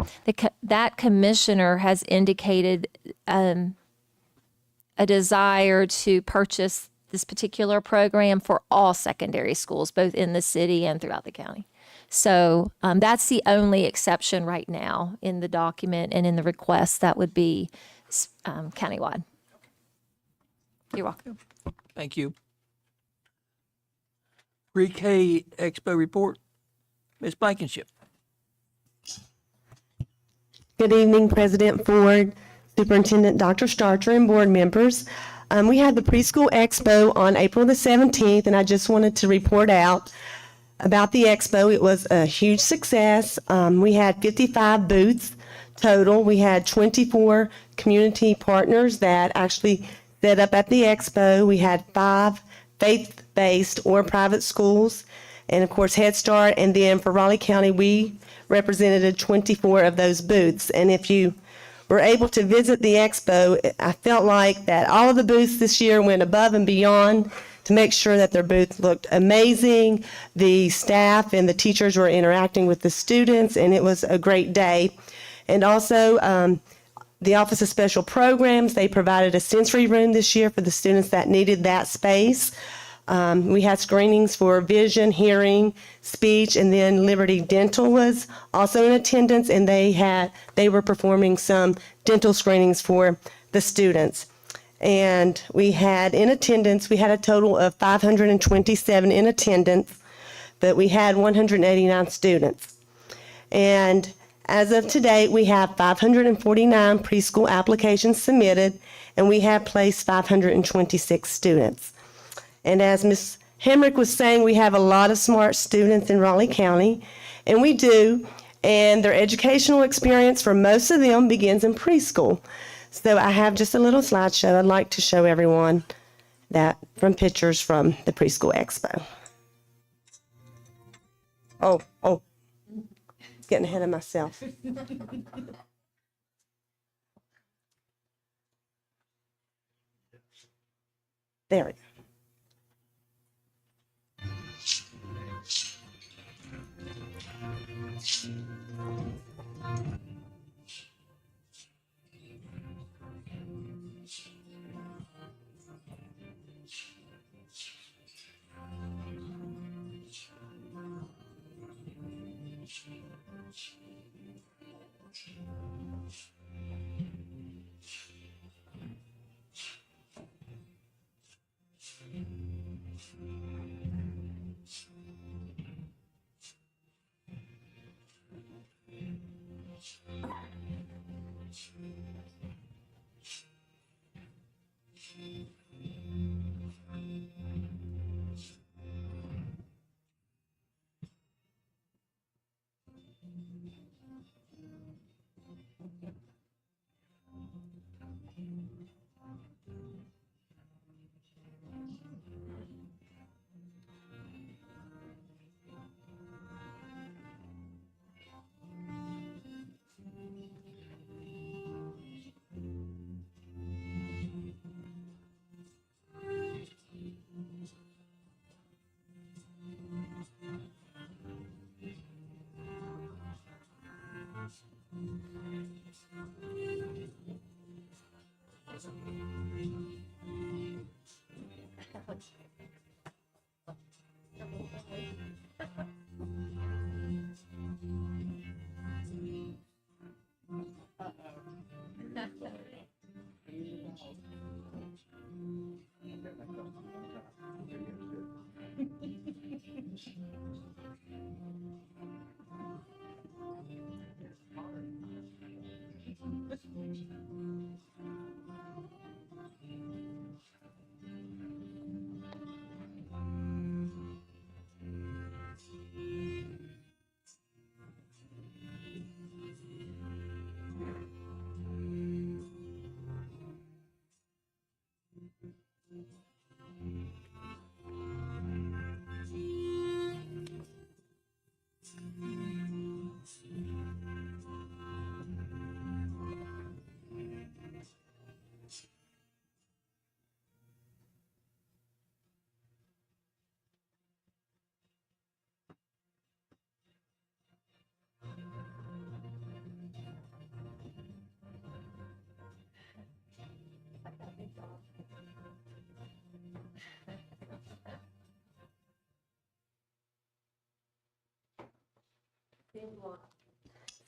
that commissioner has indicated a desire to purchase this particular program for all secondary schools, both in the city and throughout the county. So that's the only exception right now in the document and in the request that would be countywide. You're welcome. Thank you. Pre-K Expo report, Ms. Blankenship. Good evening, President Ford, Superintendent Dr. Starcher, and board members. We had the Preschool Expo on April the 17th, and I just wanted to report out about the expo. It was a huge success. We had 55 booths total. We had 24 community partners that actually set up at the expo. We had 5 faith-based or private schools, and of course Head Start. And then for Raleigh County, we represented 24 of those booths. And if you were able to visit the expo, I felt like that all of the booths this year went above and beyond to make sure that their booth looked amazing. The staff and the teachers were interacting with the students, and it was a great day. And also, the Office of Special Programs, they provided a sensory room this year for the students that needed that space. We had screenings for vision, hearing, speech, and then Liberty Dental was also in attendance, and they were performing some dental screenings for the students. And we had in attendance, we had a total of 527 in attendance, but we had 189 students. And as of today, we have 549 preschool applications submitted, and we have placed 526 students. And as Ms. Hemrick was saying, we have a lot of smart students in Raleigh County, and we do, and their educational experience for most of them begins in preschool. So I have just a little slideshow I'd like to show everyone that from pictures from the Preschool Expo. Oh, getting ahead of myself. There we go.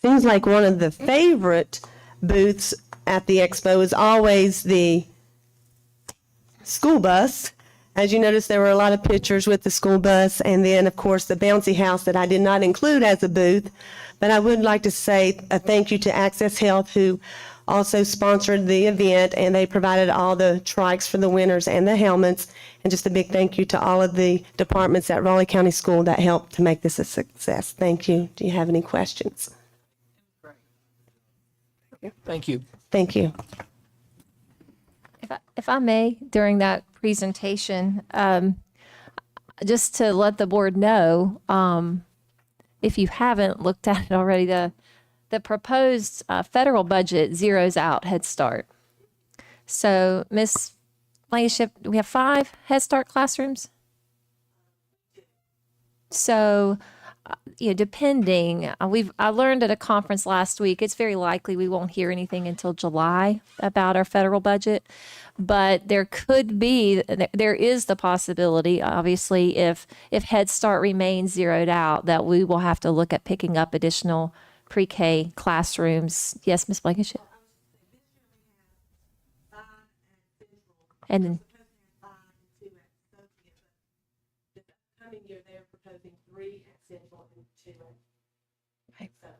Seems like one of the favorite booths at the expo is always the school bus. As you notice, there were a lot of pictures with the school bus, and then, of course, the bouncy house that I did not include as a booth. But I would like to say a thank you to Access Health, who also sponsored the event, and they provided all the trikes for the winners and the helmets. And just a big thank you to all of the departments at Raleigh County School that helped to make this a success. Thank you. Do you have any questions? Thank you. Thank you. If I may, during that presentation, just to let the board know, if you haven't looked at it already, the proposed federal budget zeroes out Head Start. So, Ms. Blankenship, we have 5 Head Start classrooms. So, depending, I learned at a conference last week, it's very likely we won't hear anything until July about our federal budget. But there is the possibility, obviously, if Head Start remains zeroed out, that we will have to look at picking up additional pre-K classrooms. Yes, Ms. Blankenship? And then,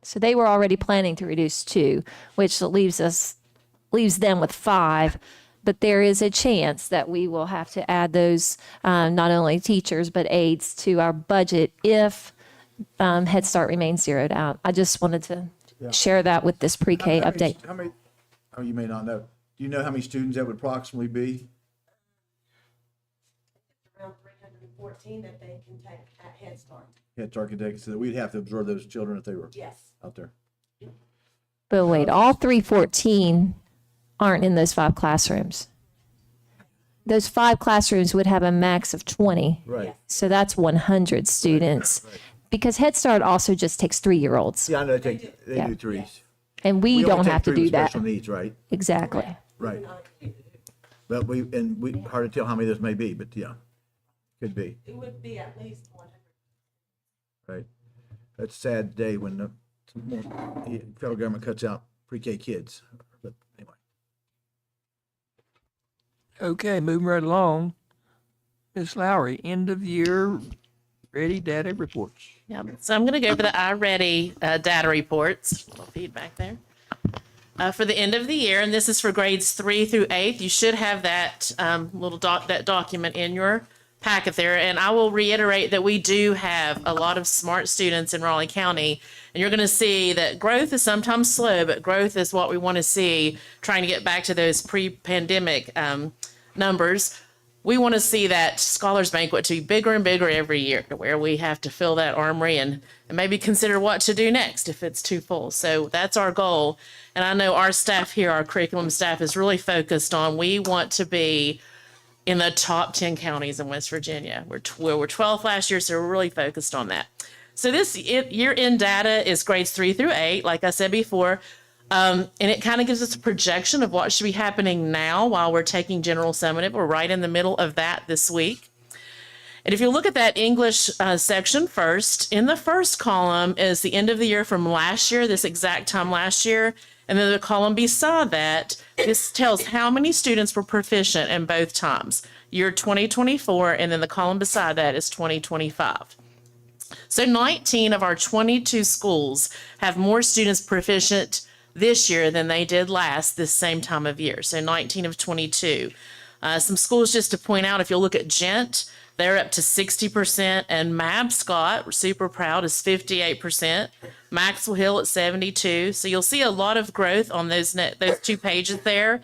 so they were already planning to reduce 2, which leaves them with 5. But there is a chance that we will have to add those, not only teachers, but aides to our budget if Head Start remains zeroed out. I just wanted to share that with this pre-K update. How many, oh, you may not know. Do you know how many students that would approximately be? Around 314 that they can take at Head Start. Head Start can take, so that we'd have to absorb those children if they were Yes. out there. But wait, all 314 aren't in those 5 classrooms. Those 5 classrooms would have a max of 20. Right. So that's 100 students. Right. Because Head Start also just takes 3-year-olds. Yeah, I know they Yeah. do 3s. And we only don't take have to 3 do with that. Special needs, right? Exactly. Right. But we hard to tell how many those may be, but yeah, could be, It would be at least 100. right? That's a sad day when the federal government cuts out pre-K kids, but anyway. Okay, moving right along. Ms. Lowry, end of year Ready, data reports. Yeah, so I'm going to go over the iReady data reports. A little feedback there. For the end of the year, and this is for grades 3 through 8. You should have that that document in your packet there. And I will reiterate that we do have a lot of smart students in Raleigh County, and you're going to see that growth is sometimes slow, but growth is what we want to see, trying to get back to those pre-pandemic numbers. We want to see that Scholars Banquet to be bigger and bigger every year, to where we have to fill that armory and maybe consider what to do next if it's too full. So that's our goal. And I know our staff here, our curriculum staff, is really focused on, we want to be in the top 10 counties in West Virginia. We're 12th last year, so we're really focused on that. So this year-end data is grades 3 through 8, like I said before. And it kind of gives us a projection of what should be happening now while we're taking general summative. We're right in the middle of that this week. And if you look at that English section first, in the first column is the end of the year from last year, this exact time last year. And then the column beside that, this tells how many students were proficient in both times, year 2024, and then the column beside that is 2025. So 19 of our 22 schools have more students proficient this year than they did this same time of year. So 19 of 22. Some schools, just to point out, if you'll look at Gent, they're up to 60%, and Mabscott, we're super proud, is 58%. Maxwell Hill at 72. So you'll see a lot of growth on those 2 pages there.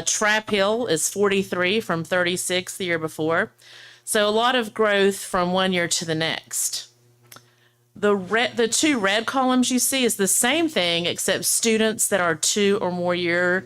Trap Hill is 43 from 36 the year before. So a lot of growth from one year to the next. The 2 red columns you see is the same thing, except students that are 2 or more years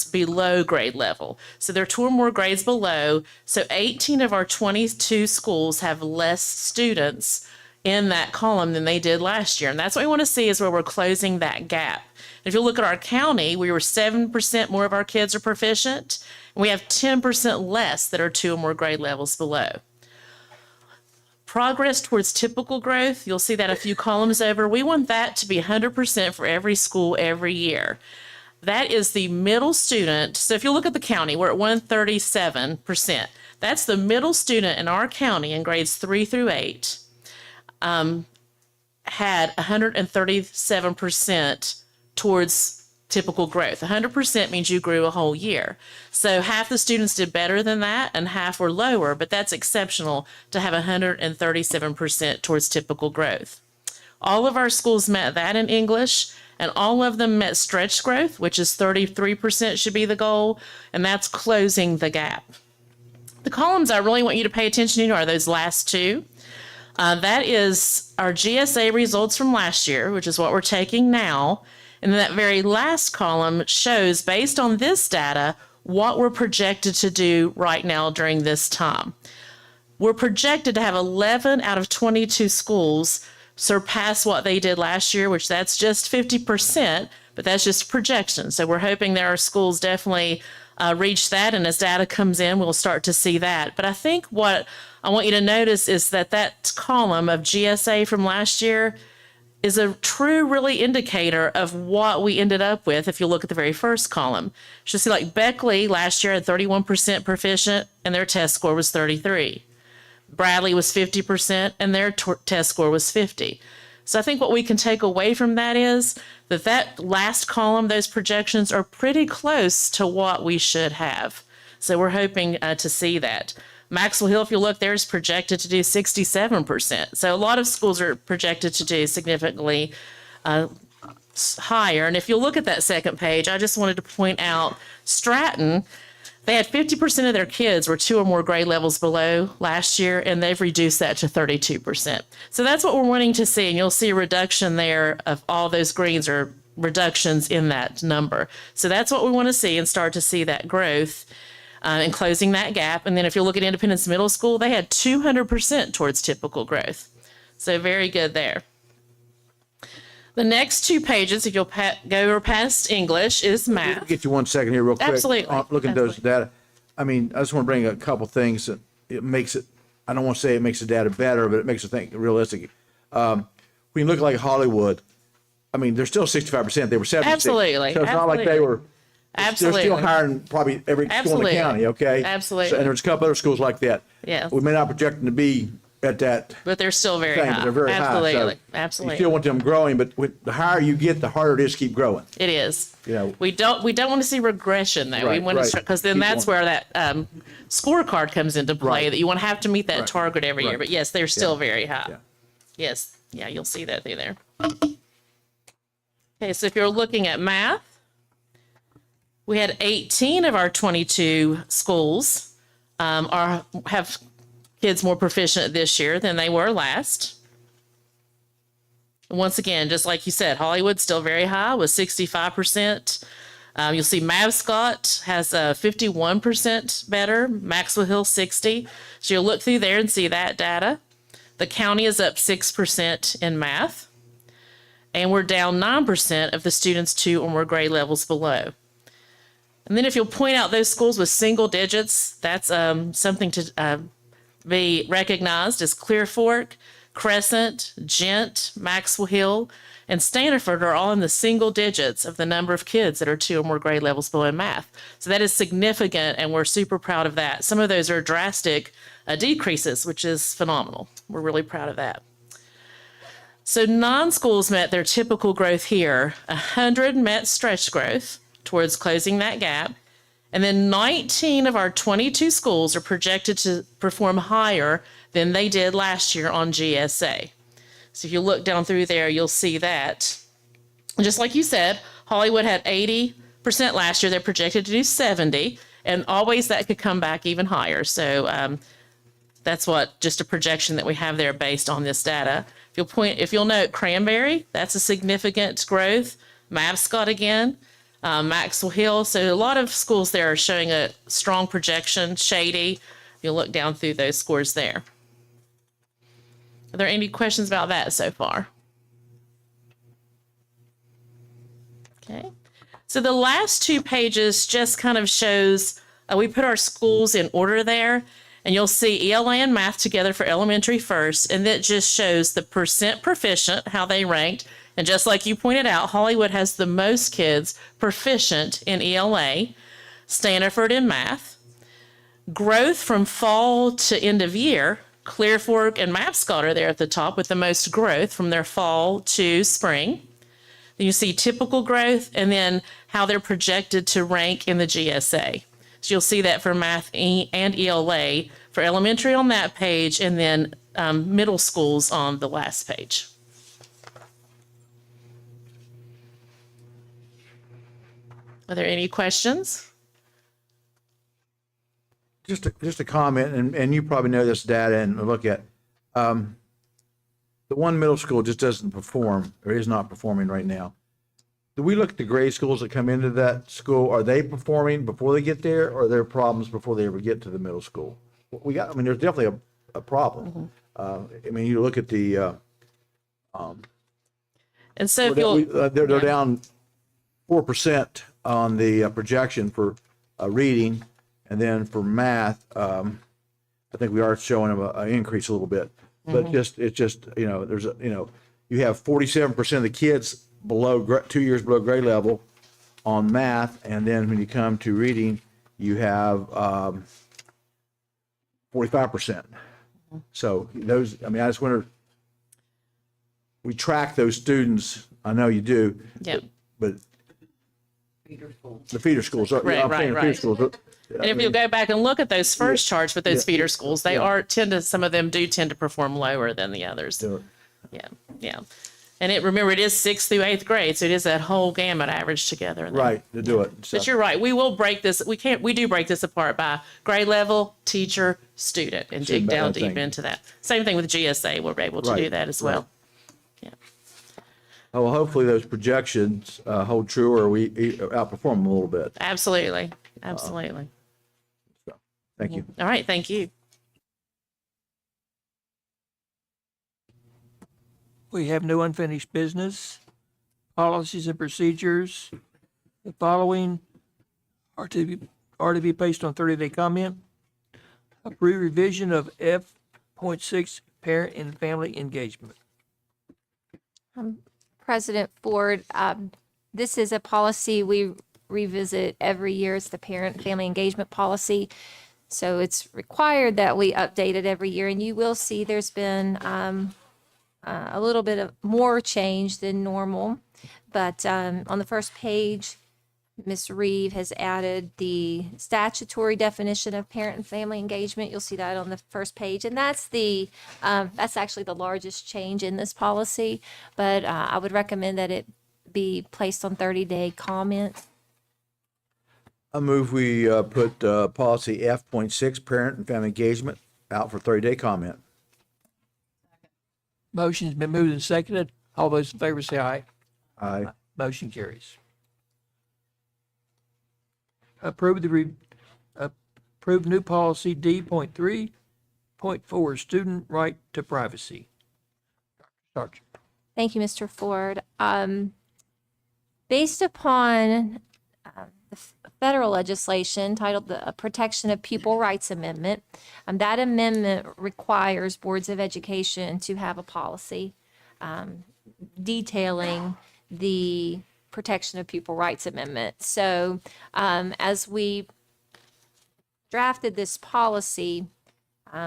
below grade level. So they're 2 or more grades below. So 18 of our 22 schools have less students in that column than they did last year. And that's what we want to see, is where we're closing that gap. If you look at our county, we were 7% more of our kids are proficient, and we have 10% less that are 2 or more grade levels below. Progress towards typical growth, you'll see that a few columns over. We want that to be 100% for every school every year. That is the middle student. So if you look at the county, we're at 137%. That's the middle student in our county in grades 3 through 8 had 137% towards typical growth. 100% means you grew a whole year. So half the students did better than that and half were lower, but that's exceptional to have 137% towards typical growth. All of our schools met that in English, and all of them met stretch growth, which is 33% should be the goal, and that's closing the gap. The columns I really want you to pay attention to are those last 2. That is our GSA results from last year, which is what we're taking now. And then that very last column shows, based on this data, what we're projected to do right now during this time. We're projected to have 11 out of 22 schools surpass what they did last year, which that's just 50%, but that's just a projection. So we're hoping that our schools definitely reach that, and as data comes in, we'll start to see that. But I think what I want you to notice is that column of GSA from last year is a true really indicator of what we ended up with if you look at the very first column. You'll see like Beckley last year had 31% proficient, and their test score was 33. Bradley was 50%, and their test score was 50. So I think what we can take away from that is that last column, those projections are pretty close to what we should have. So we're hoping to see that. Maxwell Hill, if you look, there's projected to do 67%. So a lot of schools are projected to do significantly higher. And if you look at that second page, I just wanted to point out Stratton, they had 50% of their kids were 2 or more grade levels below last year, and they've reduced that to 32%. So that's what we're wanting to see, and you'll see a reduction there of all those greens or reductions in that number. So that's what we want to see, and start to see that growth and closing that gap. And then if you look at Independence Middle School, they had 200% towards typical growth. So very good there. The next 2 pages, if you'll go over past English, is math. Get you 1 second here real quick. Absolutely. Looking at those data. I mean, I just want to bring a couple things that it makes it, I don't want to say it makes the data better, but it makes it think realistic. When you look like Hollywood, I mean, they're still 65%. They were 76%. Absolutely. So it's not like they were, Absolutely. they're still hiring probably every school in Absolutely. the county, okay? Absolutely. So, and there's a couple other schools like that. Yeah. We may not project them to be at that But they're still very thing, high. but they're very Absolutely. high. So Absolutely. you still want them growing, but the higher you get, the harder it is to keep growing. It is. You know. We don't want to see regression though. We Right, want right. to, because then Keep that's going. where that scorecard comes into play, Right. that you want to have to meet that Right. target every year. Right. But yes, they're still very high. Yeah. Yes. Yeah, you'll see that through there. Okay, so if you're looking at math, we had 18 of our 22 schools have kids more proficient this year than they were last. Once again, just like you said, Hollywood's still very high with 65%. You'll see Mavscott has 51% better, Maxwell Hill 60. So you'll look through there and see that data. The county is up 6% in math, and we're down 9% of the students 2 or more grade levels below. And then if you'll point out those schools with single digits, that's something to be recognized as Clear Fork, Crescent, Gent, Maxwell Hill, and Stanford are all in the single digits of the number of kids that are 2 or more grade levels below math. So that is significant, and we're super proud of that. Some of those are drastic decreases, which is phenomenal. We're really proud of that. So 9 schools met their typical growth here. 100 met stretch growth towards closing that gap. And then 19 of our 22 schools are projected to perform higher than they did last year on GSA. So if you look down through there, you'll see that. Just like you said, Hollywood had 80% last year. They're projected to do 70, and always that could come back even higher. So that's just a projection that we have there based on this data. If you'll note Cranberry, that's a significant growth. Mavscott again, Maxwell Hill. So a lot of schools there are showing a strong projection. Shady, you'll look down through those scores there. Are there any questions about that so far? Okay. So the last 2 pages just kind of shows, we put our schools in order there, and you'll see ELA and math together for elementary first, and that just shows the percent proficient, how they ranked. And just like you pointed out, Hollywood has the most kids proficient in ELA, Stanford in math. Growth from fall to end of year, Clear Fork and Mavscott are there at the top with the most growth from their fall to spring. Then you see typical growth, and then how they're projected to rank in the GSA. So you'll see that for math and ELA for elementary on that page, and then middle schools on the last page. Are there any questions? Just a comment, and you probably know this data and look at, the one middle school just doesn't perform, or is not performing right now. Do we look at the grade schools that come into that school? Are they performing before they get there, or are there problems before they ever get to the middle school? There's definitely a problem. You look at the, And so if you'll, they're down 4% on the projection for reading, and then for math, I think we are showing them an increase a little bit. But there's you have 47% of the kids below 2 years below grade level on math, and then when you come to reading, you have 45%. So those, I just wonder, we track those students. I know you do. yeah. But the feeder schools. Right. Feeder schools. And if you'll go back and look at those first charts with those feeder schools, they some of them do tend to perform lower than the others. Yeah. And remember, it is 6th through 8th grade, so it is that whole gamut averaged together. Right, to do it. So. But you're right. We will break this. We do break this apart by grade level, teacher, student, and dig down deep into that. Same thing with GSA. We're able to do that as well. Yeah. Oh, well, hopefully those projections hold true, or we outperform them a little bit. Absolutely. Thank you. All right. Thank you. We have no unfinished business. Policies and procedures. The following are to be placed on 30-day comment. Approve revision of F.6 parent and family engagement. President Ford, this is a policy we revisit every year. It's the parent family engagement policy. So it's required that we update it every year, and you will see there's been a little bit of more change than normal. But on the first page, Ms. Reeve has added the statutory definition of parent and family engagement. You'll see that on the first page, and that's actually the largest change in this policy. But I would recommend that it be placed on 30-day comment. I move we put policy F.6, parent and family engagement, out for 30-day comment. Motion's been moved and seconded. All those in favor say aye. Aye. Motion carries. Approve new policy D.3.4, student right to privacy. Dr. Thank you, Mr. Ford. Based upon the federal legislation titled the Protection of Pupil Rights Amendment, that amendment requires boards of education to have a policy detailing the Protection of Pupil Rights Amendment. So as we drafted this policy,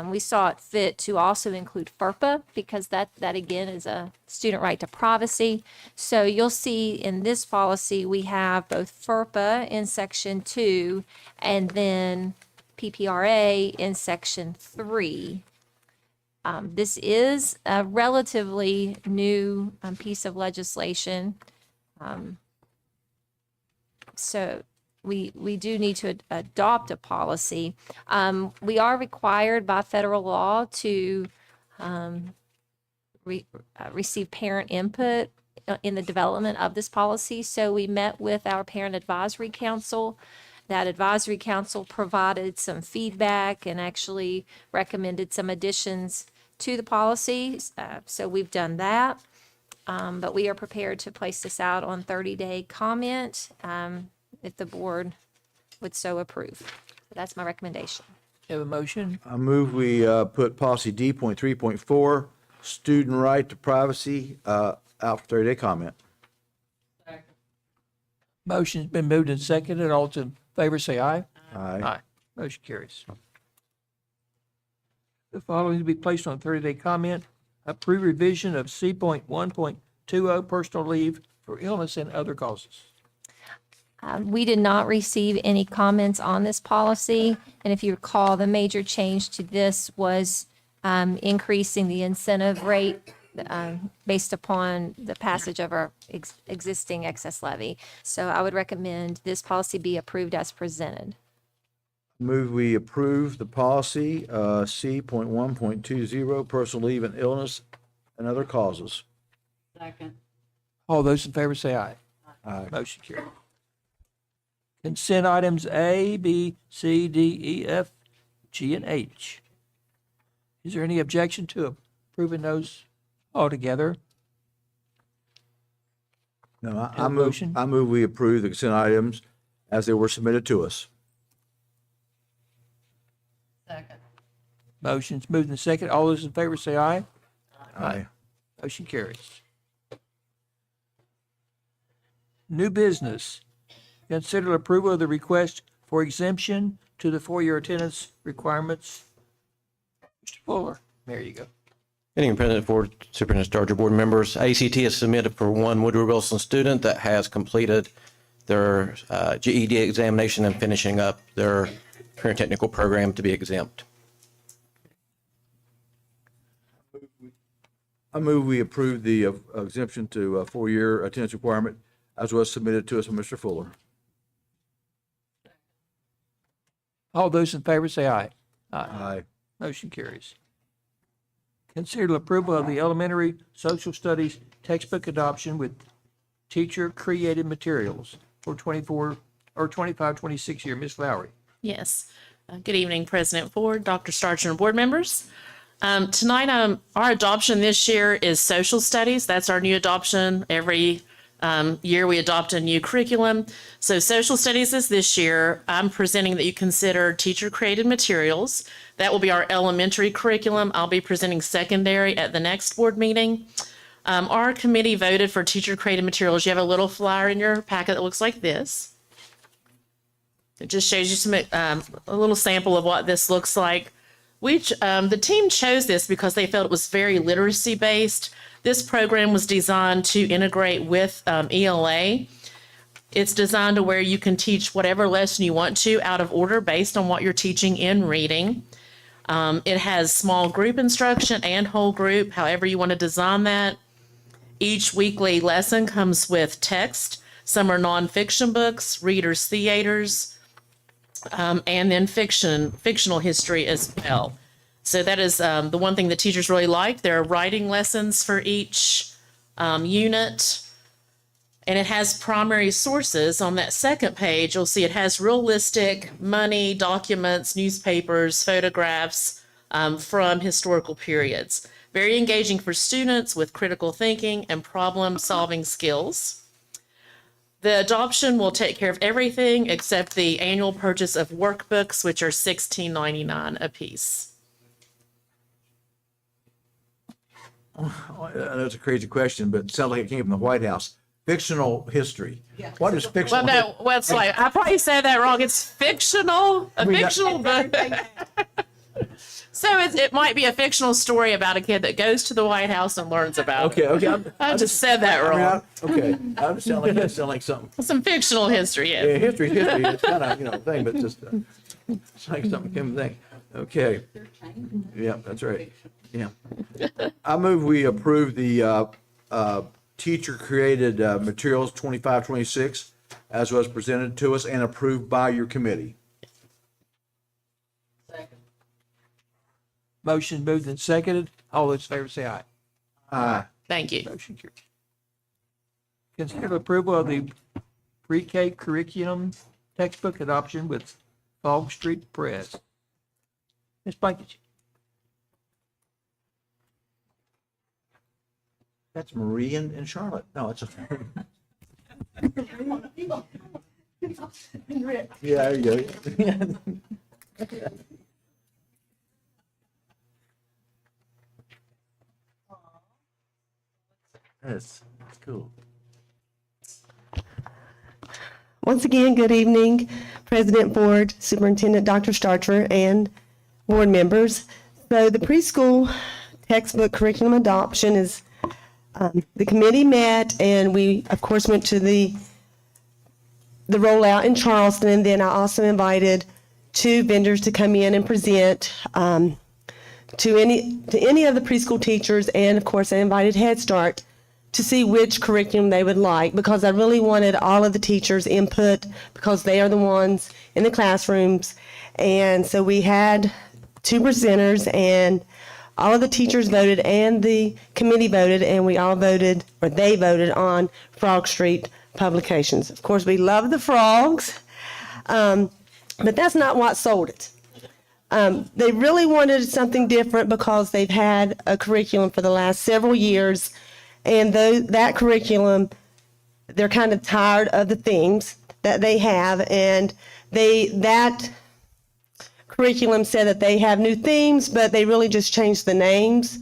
we saw it fit to also include FERPA, because that again is a student right to privacy. So you'll see in this policy, we have both FERPA in section 2 and then PPRA in section 3. This is a relatively new piece of legislation. So we do need to adopt a policy. We are required by federal law to receive parent input in the development of this policy. So we met with our Parent Advisory Council. That advisory council provided some feedback and actually recommended some additions to the policy. So we've done that. But we are prepared to place this out on 30-day comment if the board would so approve. So that's my recommendation. Have a motion? I move we put policy D.3.4, student right to privacy, out for 30-day comment. Motion's been moved and seconded. All those in favor say aye. Aye. Motion carries. The following to be placed on 30-day comment. Approve revision of C.1.20, personal leave for illness and other causes. We did not receive any comments on this policy. And if you recall, the major change to this was increasing the incentive rate based upon the passage of our existing excess levy. So I would recommend this policy be approved as presented. Move we approve the policy C.1.20, personal leave and illness and other causes. Second. All those in favor say aye. Aye. Motion carried. Consent items A, B, C, D, E, F, G, and H. Is there any objection to approving those altogether? No, Have I a move, motion? I move we approve the consent items as they were submitted to us. Second. Motion's moved and second. All those in favor say aye. Aye. Motion carries. New business. Consider approval of the request for exemption to the 4-year attendance requirements. Mr. Fuller, there you go. Good evening, President Ford, Superintendent Starcher, board members. ACT has submitted for one Woodward Wilson student that has completed their GED examination and finishing up their career technical program to be exempt. I move we approve the exemption to a 4-year attendance requirement as was submitted to us by Mr. Fuller. All those in favor say aye. Aye. Motion carries. Consider approval of the elementary social studies textbook adoption with teacher-created materials for 25-26 year. Ms. Lowry. Yes. Good evening, President Ford, Dr. Starcher, and board members. Tonight, our adoption this year is social studies. That's our new adoption. Every year we adopt a new curriculum. So social studies is this year. I'm presenting that you consider teacher-created materials. That will be our elementary curriculum. I'll be presenting secondary at the next board meeting. Our committee voted for teacher-created materials. You have a little flyer in your packet that looks like this. It just shows you some a little sample of what this looks like. The team chose this because they felt it was very literacy based. This program was designed to integrate with ELA. It's designed to where you can teach whatever lesson you want to out of order based on what you're teaching in reading. It has small group instruction and whole group, however you want to design that. Each weekly lesson comes with text. Some are nonfiction books, readers' theaters, and then fictional history as well. So that is the one thing that teachers really like. There are writing lessons for each unit. And it has primary sources. On that second page, you'll see it has realistic money, documents, newspapers, photographs from historical periods. Very engaging for students with critical thinking and problem-solving skills. The adoption will take care of everything except the annual purchase of workbooks, which are $16.99 a piece. I know it's a crazy question, but it sounds like it came from the White House. Fictional history. What is fictional? Well, no, it's like, I probably said that wrong. It's fictional, fictional book. So it might be a fictional story about a kid that goes to the White House and learns about it. Okay. I just said that wrong. I understand sound like something. Some fictional history, yeah. Yeah, history. It's kind of, thing, but just it's like something came thing. Okay. Yeah, that's right. Yeah. I move we approve the teacher-created materials 25-26 as was presented to us and approved by your committee. Motion moved and seconded. All those in favor say aye. Aye. Thank you. Motion carries. Consider approval of the pre-K curriculum textbook adoption with Fog Street Press. Ms. Blankenship. That's Marie and Charlotte. No, it's okay. Yeah, there you go. That's cool. Once again, good evening, President, Board, Superintendent Dr. Starcher, and board members. So the preschool textbook curriculum adoption is, the committee met and we, of course, went to the rollout in Charleston, and then I also invited 2 vendors to come in and present to any of the preschool teachers, and of course I invited Head Start to see which curriculum they would like, because I really wanted all of the teachers' input because they are the ones in the classrooms. And so we had 2 presenters, and all of the teachers voted and the committee voted, and we all voted, or they voted on Frog Street publications. Of course, we love the frogs, but that's not what sold it. They really wanted something different because they've had a curriculum for the last several years, and that curriculum, they're kind of tired of the themes that they have, and that curriculum said that they have new themes, but they really just changed the names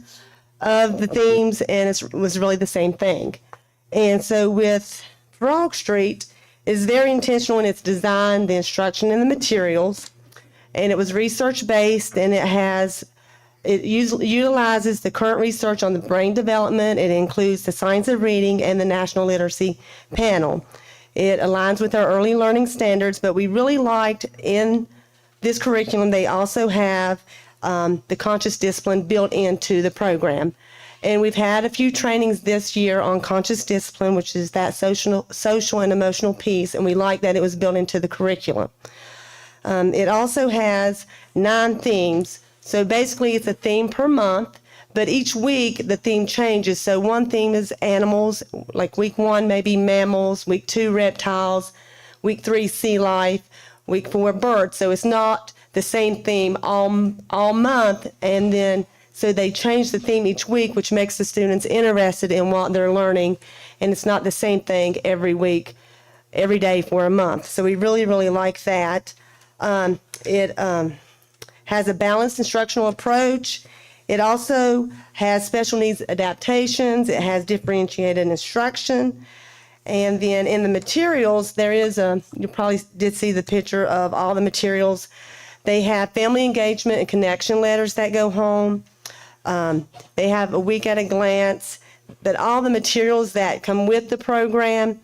of the themes, and it was really the same thing. And so with Frog Street, it's very intentional in its design, the instruction, and the materials, and it was research-based, and it utilizes the current research on the brain development. It includes the science of reading and the National Literacy Panel. It aligns with our early learning standards, but we really liked in this curriculum, they also have the conscious discipline built into the program. And we've had a few trainings this year on conscious discipline, which is that social and emotional piece, and we like that it was built into the curriculum. It also has 9 themes. So basically it's a theme per month, but each week the theme changes. So one theme is animals, like week 1 maybe mammals, week 2 reptiles, week 3 sea life, week 4 birds. So it's not the same theme all month, and then so they change the theme each week, which makes the students interested in what they're learning, and it's not the same thing every week, every day for a month. So we really, really like that. It has a balanced instructional approach. It also has special needs adaptations. It has differentiated instruction. And then in the materials, you probably did see the picture of all the materials. They have family engagement and connection letters that go home. They have a week at a glance, but all the materials that come with the program,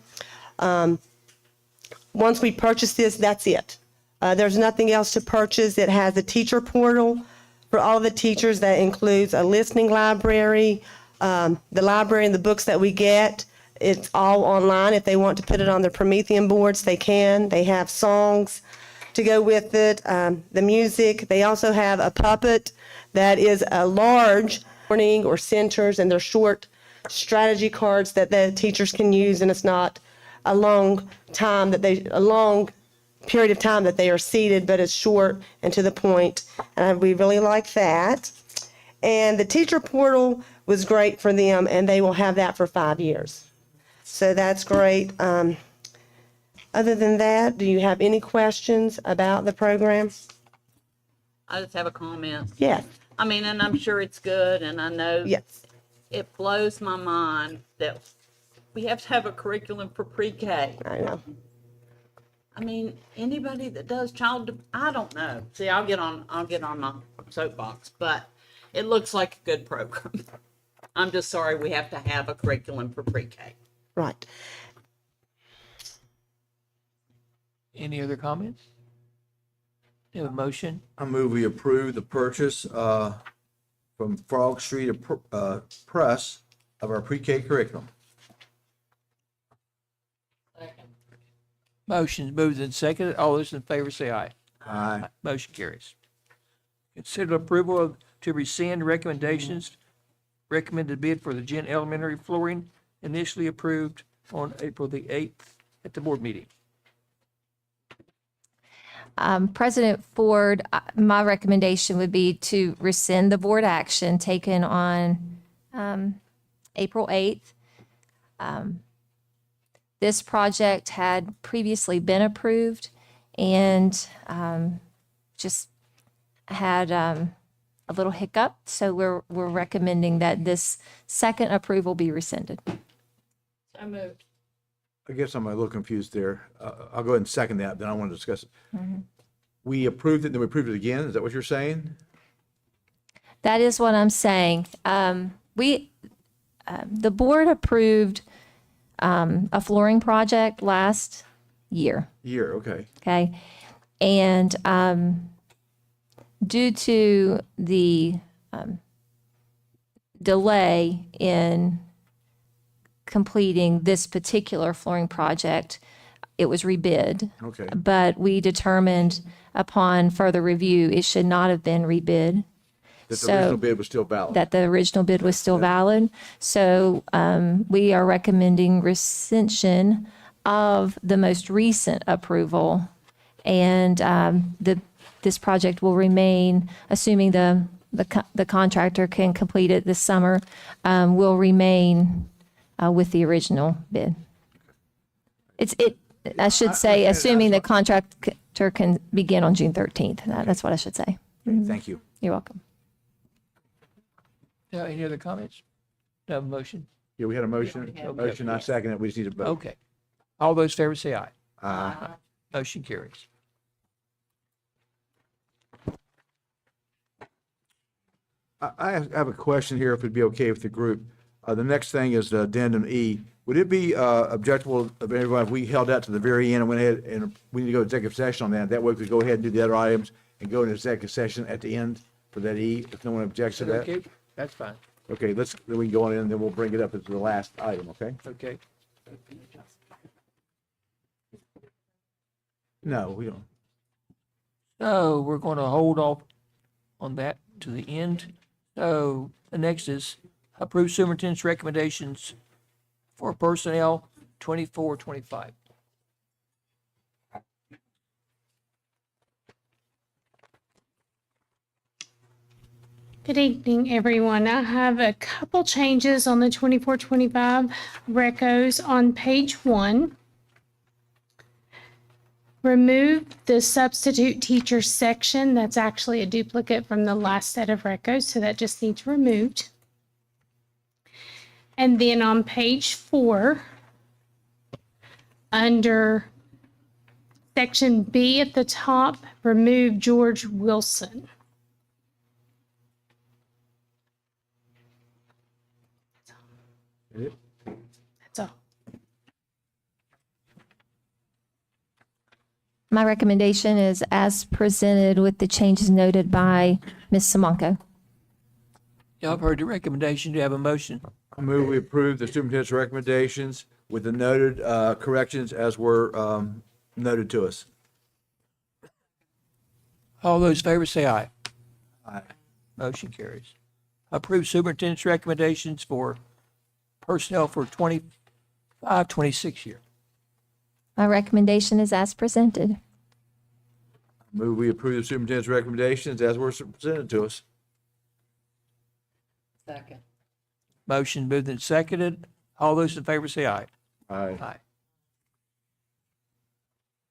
once we purchase this, that's it. There's nothing else to purchase. It has a teacher portal for all the teachers that includes a listening library, the library and the books that we get. It's all online. If they want to put it on their Promethean boards, they can. They have songs to go with it, the music. They also have a puppet that is a large warning or centers, and they're short strategy cards that the teachers can use, and it's not a long period of time that they are seated, but it's short and to the point. We really like that. And the teacher portal was great for them, and they will have that for 5 years. So that's great. Other than that, do you have any questions about the program? I just have a comment. Yes. I mean, and I'm sure it's good, and I know Yes. it blows my mind that we have to have a curriculum for pre-K. I know. I mean, anybody that does I don't know. See, I'll get on my soapbox, but it looks like a good program. I'm just sorry we have to have a curriculum for pre-K. Right. Any other comments? You have a motion? I move we approve the purchase from Frog Street Press of our pre-K curriculum. Motion moved and seconded. All those in favor say aye. Aye. Motion carries. Consider approval to rescind recommended bid for the Gent Elementary flooring initially approved on April the 8th at the board meeting. President Ford, my recommendation would be to rescind the board action taken on April 8th. This project had previously been approved and just had a little hiccup. So we're recommending that this second approval be rescinded. So moved. I guess I'm a little confused there. I'll go ahead and second that, then I want to discuss it. We approved it, then we approved it again? Is that what you're saying? That is what I'm saying. The board approved a flooring project last year. Okay. Okay. And due to the delay in completing this particular flooring project, it was rebid. Okay. But we determined upon further review, it should not have been rebid. That the original bid was still valid. That the original bid was still valid. So we are recommending rescission of the most recent approval. And this project will remain, assuming the contractor can complete it this summer, will remain with the original bid. I should say, assuming the contractor can begin on June 13th. That's what I should say. Thank you. You're welcome. Any other comments? No, have a motion? Yeah, we had a motion. Motion, I second it. We just need to vote. Okay. All those in favor say aye. Aye. Motion carries. I have a question here, if it'd be okay with the group. The next thing is addendum E. Would it be objectable of everyone if we held that to the very end and went ahead and we need to go to executive session on that? That way we could go ahead and do the other items and go into executive session at the end for that E, if no one objects to that? Okay, that's fine. Okay, then we can go on in and then we'll bring it up as the last item, okay? Okay. No, we don't. So we're going to hold off on that to the end. So the next is approve superintendent's recommendations for personnel 24-25. Good evening, everyone. I have a couple changes on the 24-25 recos on page 1. Remove the substitute teacher section. That's actually a duplicate from the last set of recos, so that just needs removed. And then on page 4, under section B at the top, remove George Wilson. That's all. My recommendation is as presented with the changes noted by Ms. Samanko. Y'all have heard the recommendation. Do you have a motion? I move we approve the superintendent's recommendations with the noted corrections as were noted to us. All those in favor say aye. Aye. Motion carries. Approve superintendent's recommendations for personnel for 25-26 year. My recommendation is as presented. Move we approve the superintendent's recommendations as were presented to us. Second. Motion moved and seconded. All those in favor say aye. Aye. Aye.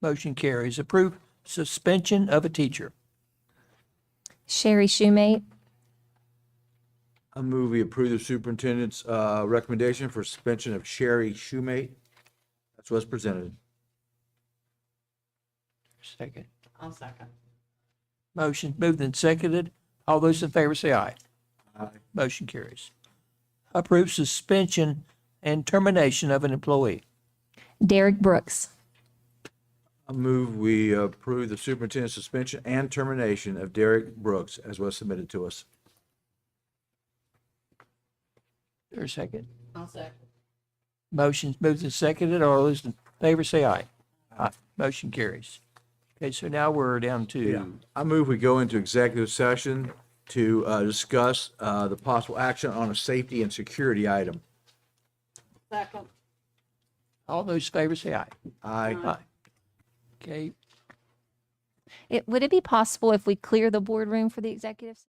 Motion carries. Approve suspension of a teacher. Sherry Shoemate. I move we approve the superintendent's recommendation for suspension of Sherry Shoemate. That's what's presented. Second. I'll second. Motion moved and seconded. All those in favor say aye. Aye. Motion carries. Approve suspension and termination of an employee. Derek Brooks. I move we approve the superintendent's suspension and termination of Derek Brooks as was submitted to us. There's a second. I'll second. Motion moved and seconded. All those in favor say aye. Aye. Motion carries. Okay, so now we're down to, I move we go into executive session to discuss the possible action on a safety and security item. Second. all those in favor say aye. Aye. Aye. Okay, Would it be possible if we clear the boardroom for the executives?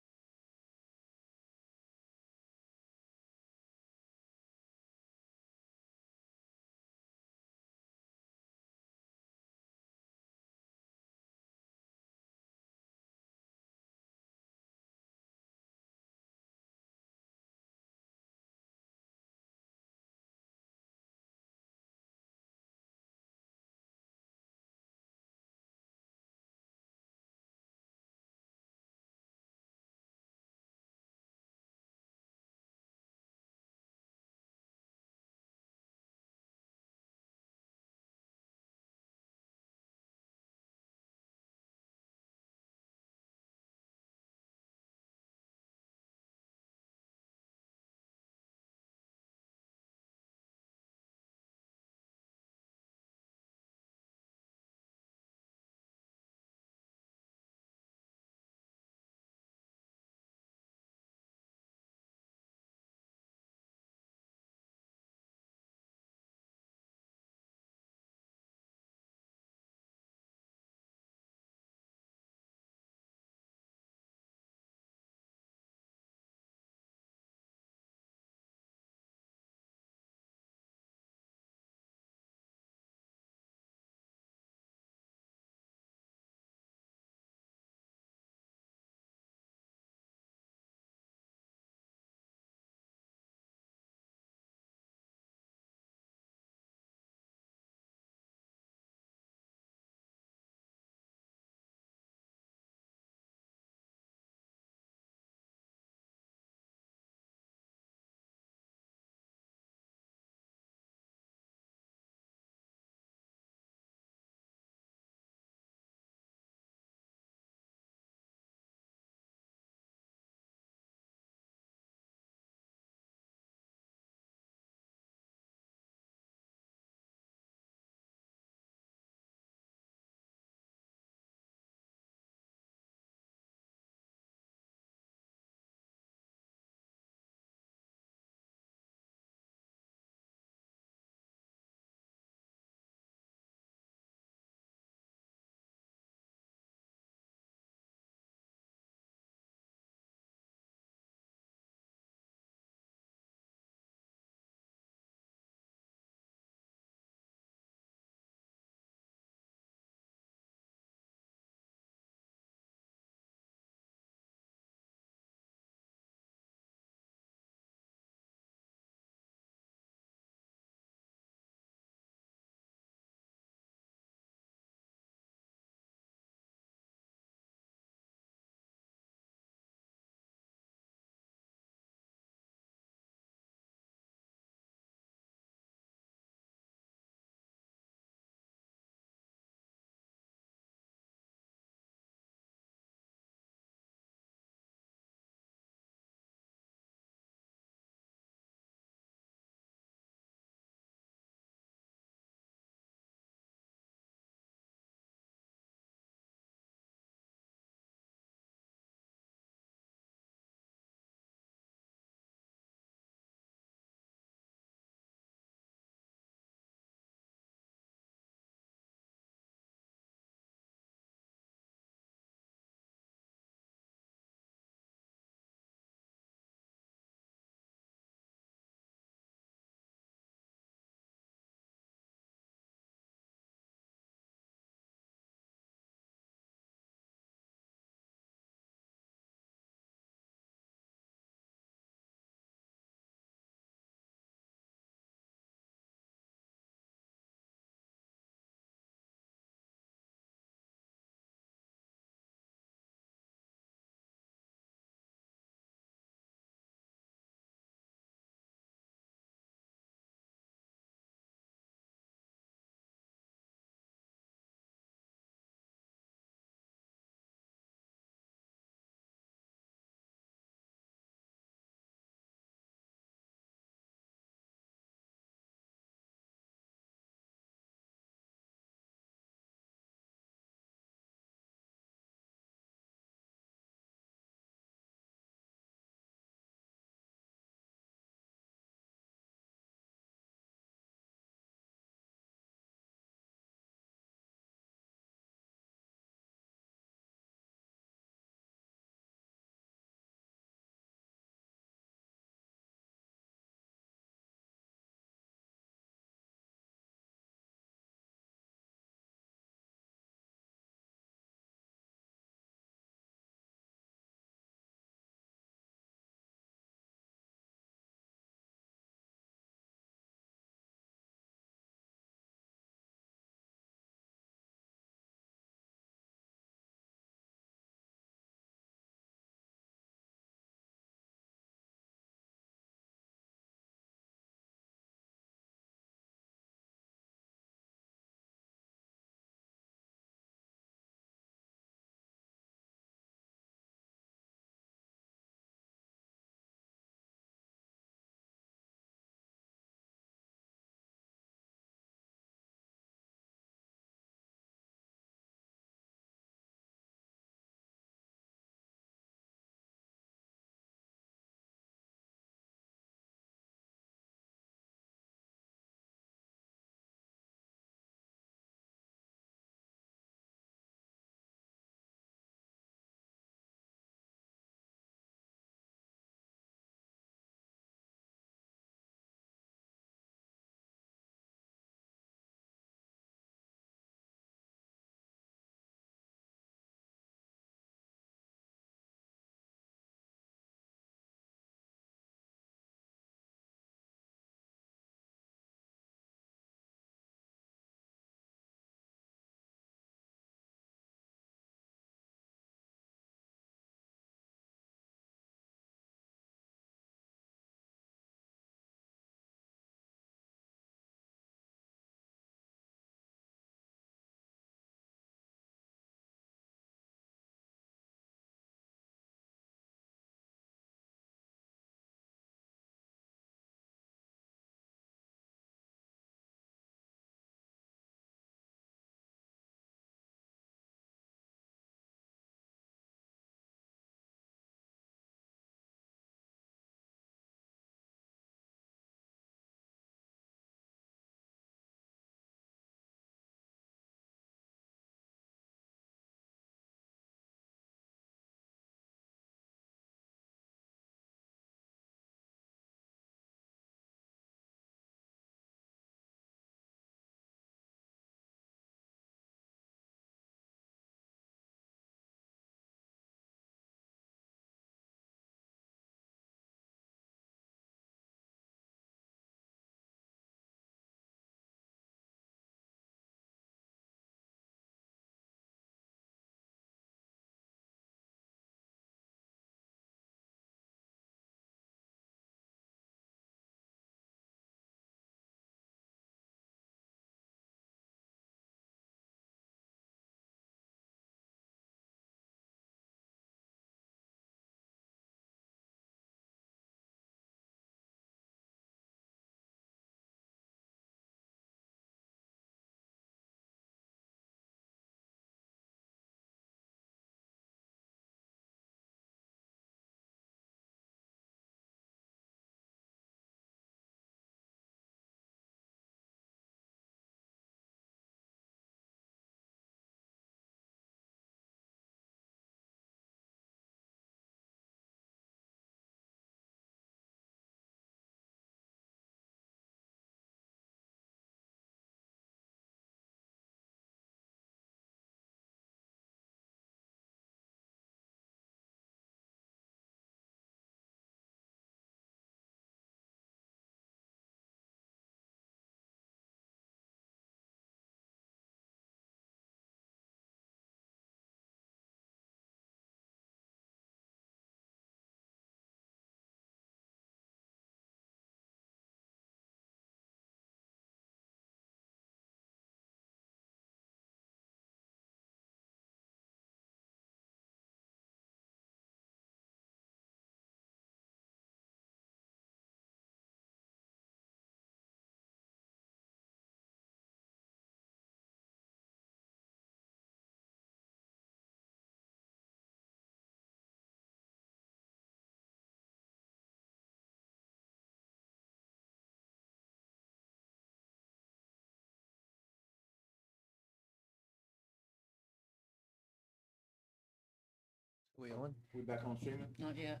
We on? We back on streaming? Not yet.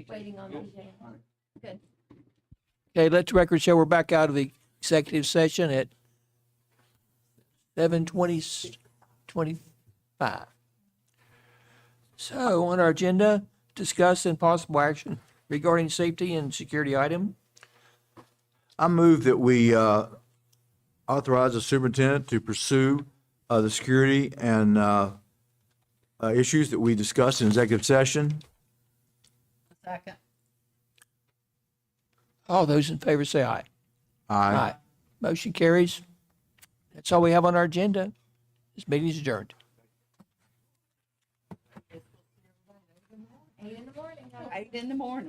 Waiting on BJ. Good. Okay, let the record show we're back out of the executive session at 7:25. So on our agenda, discuss and possible action regarding safety and security item. I move that we authorize the superintendent to pursue the security and issues that we discussed in executive session. Second. All those in favor say aye. Aye. Motion carries. That's all we have on our agenda. This meeting is adjourned. 8 in the morning.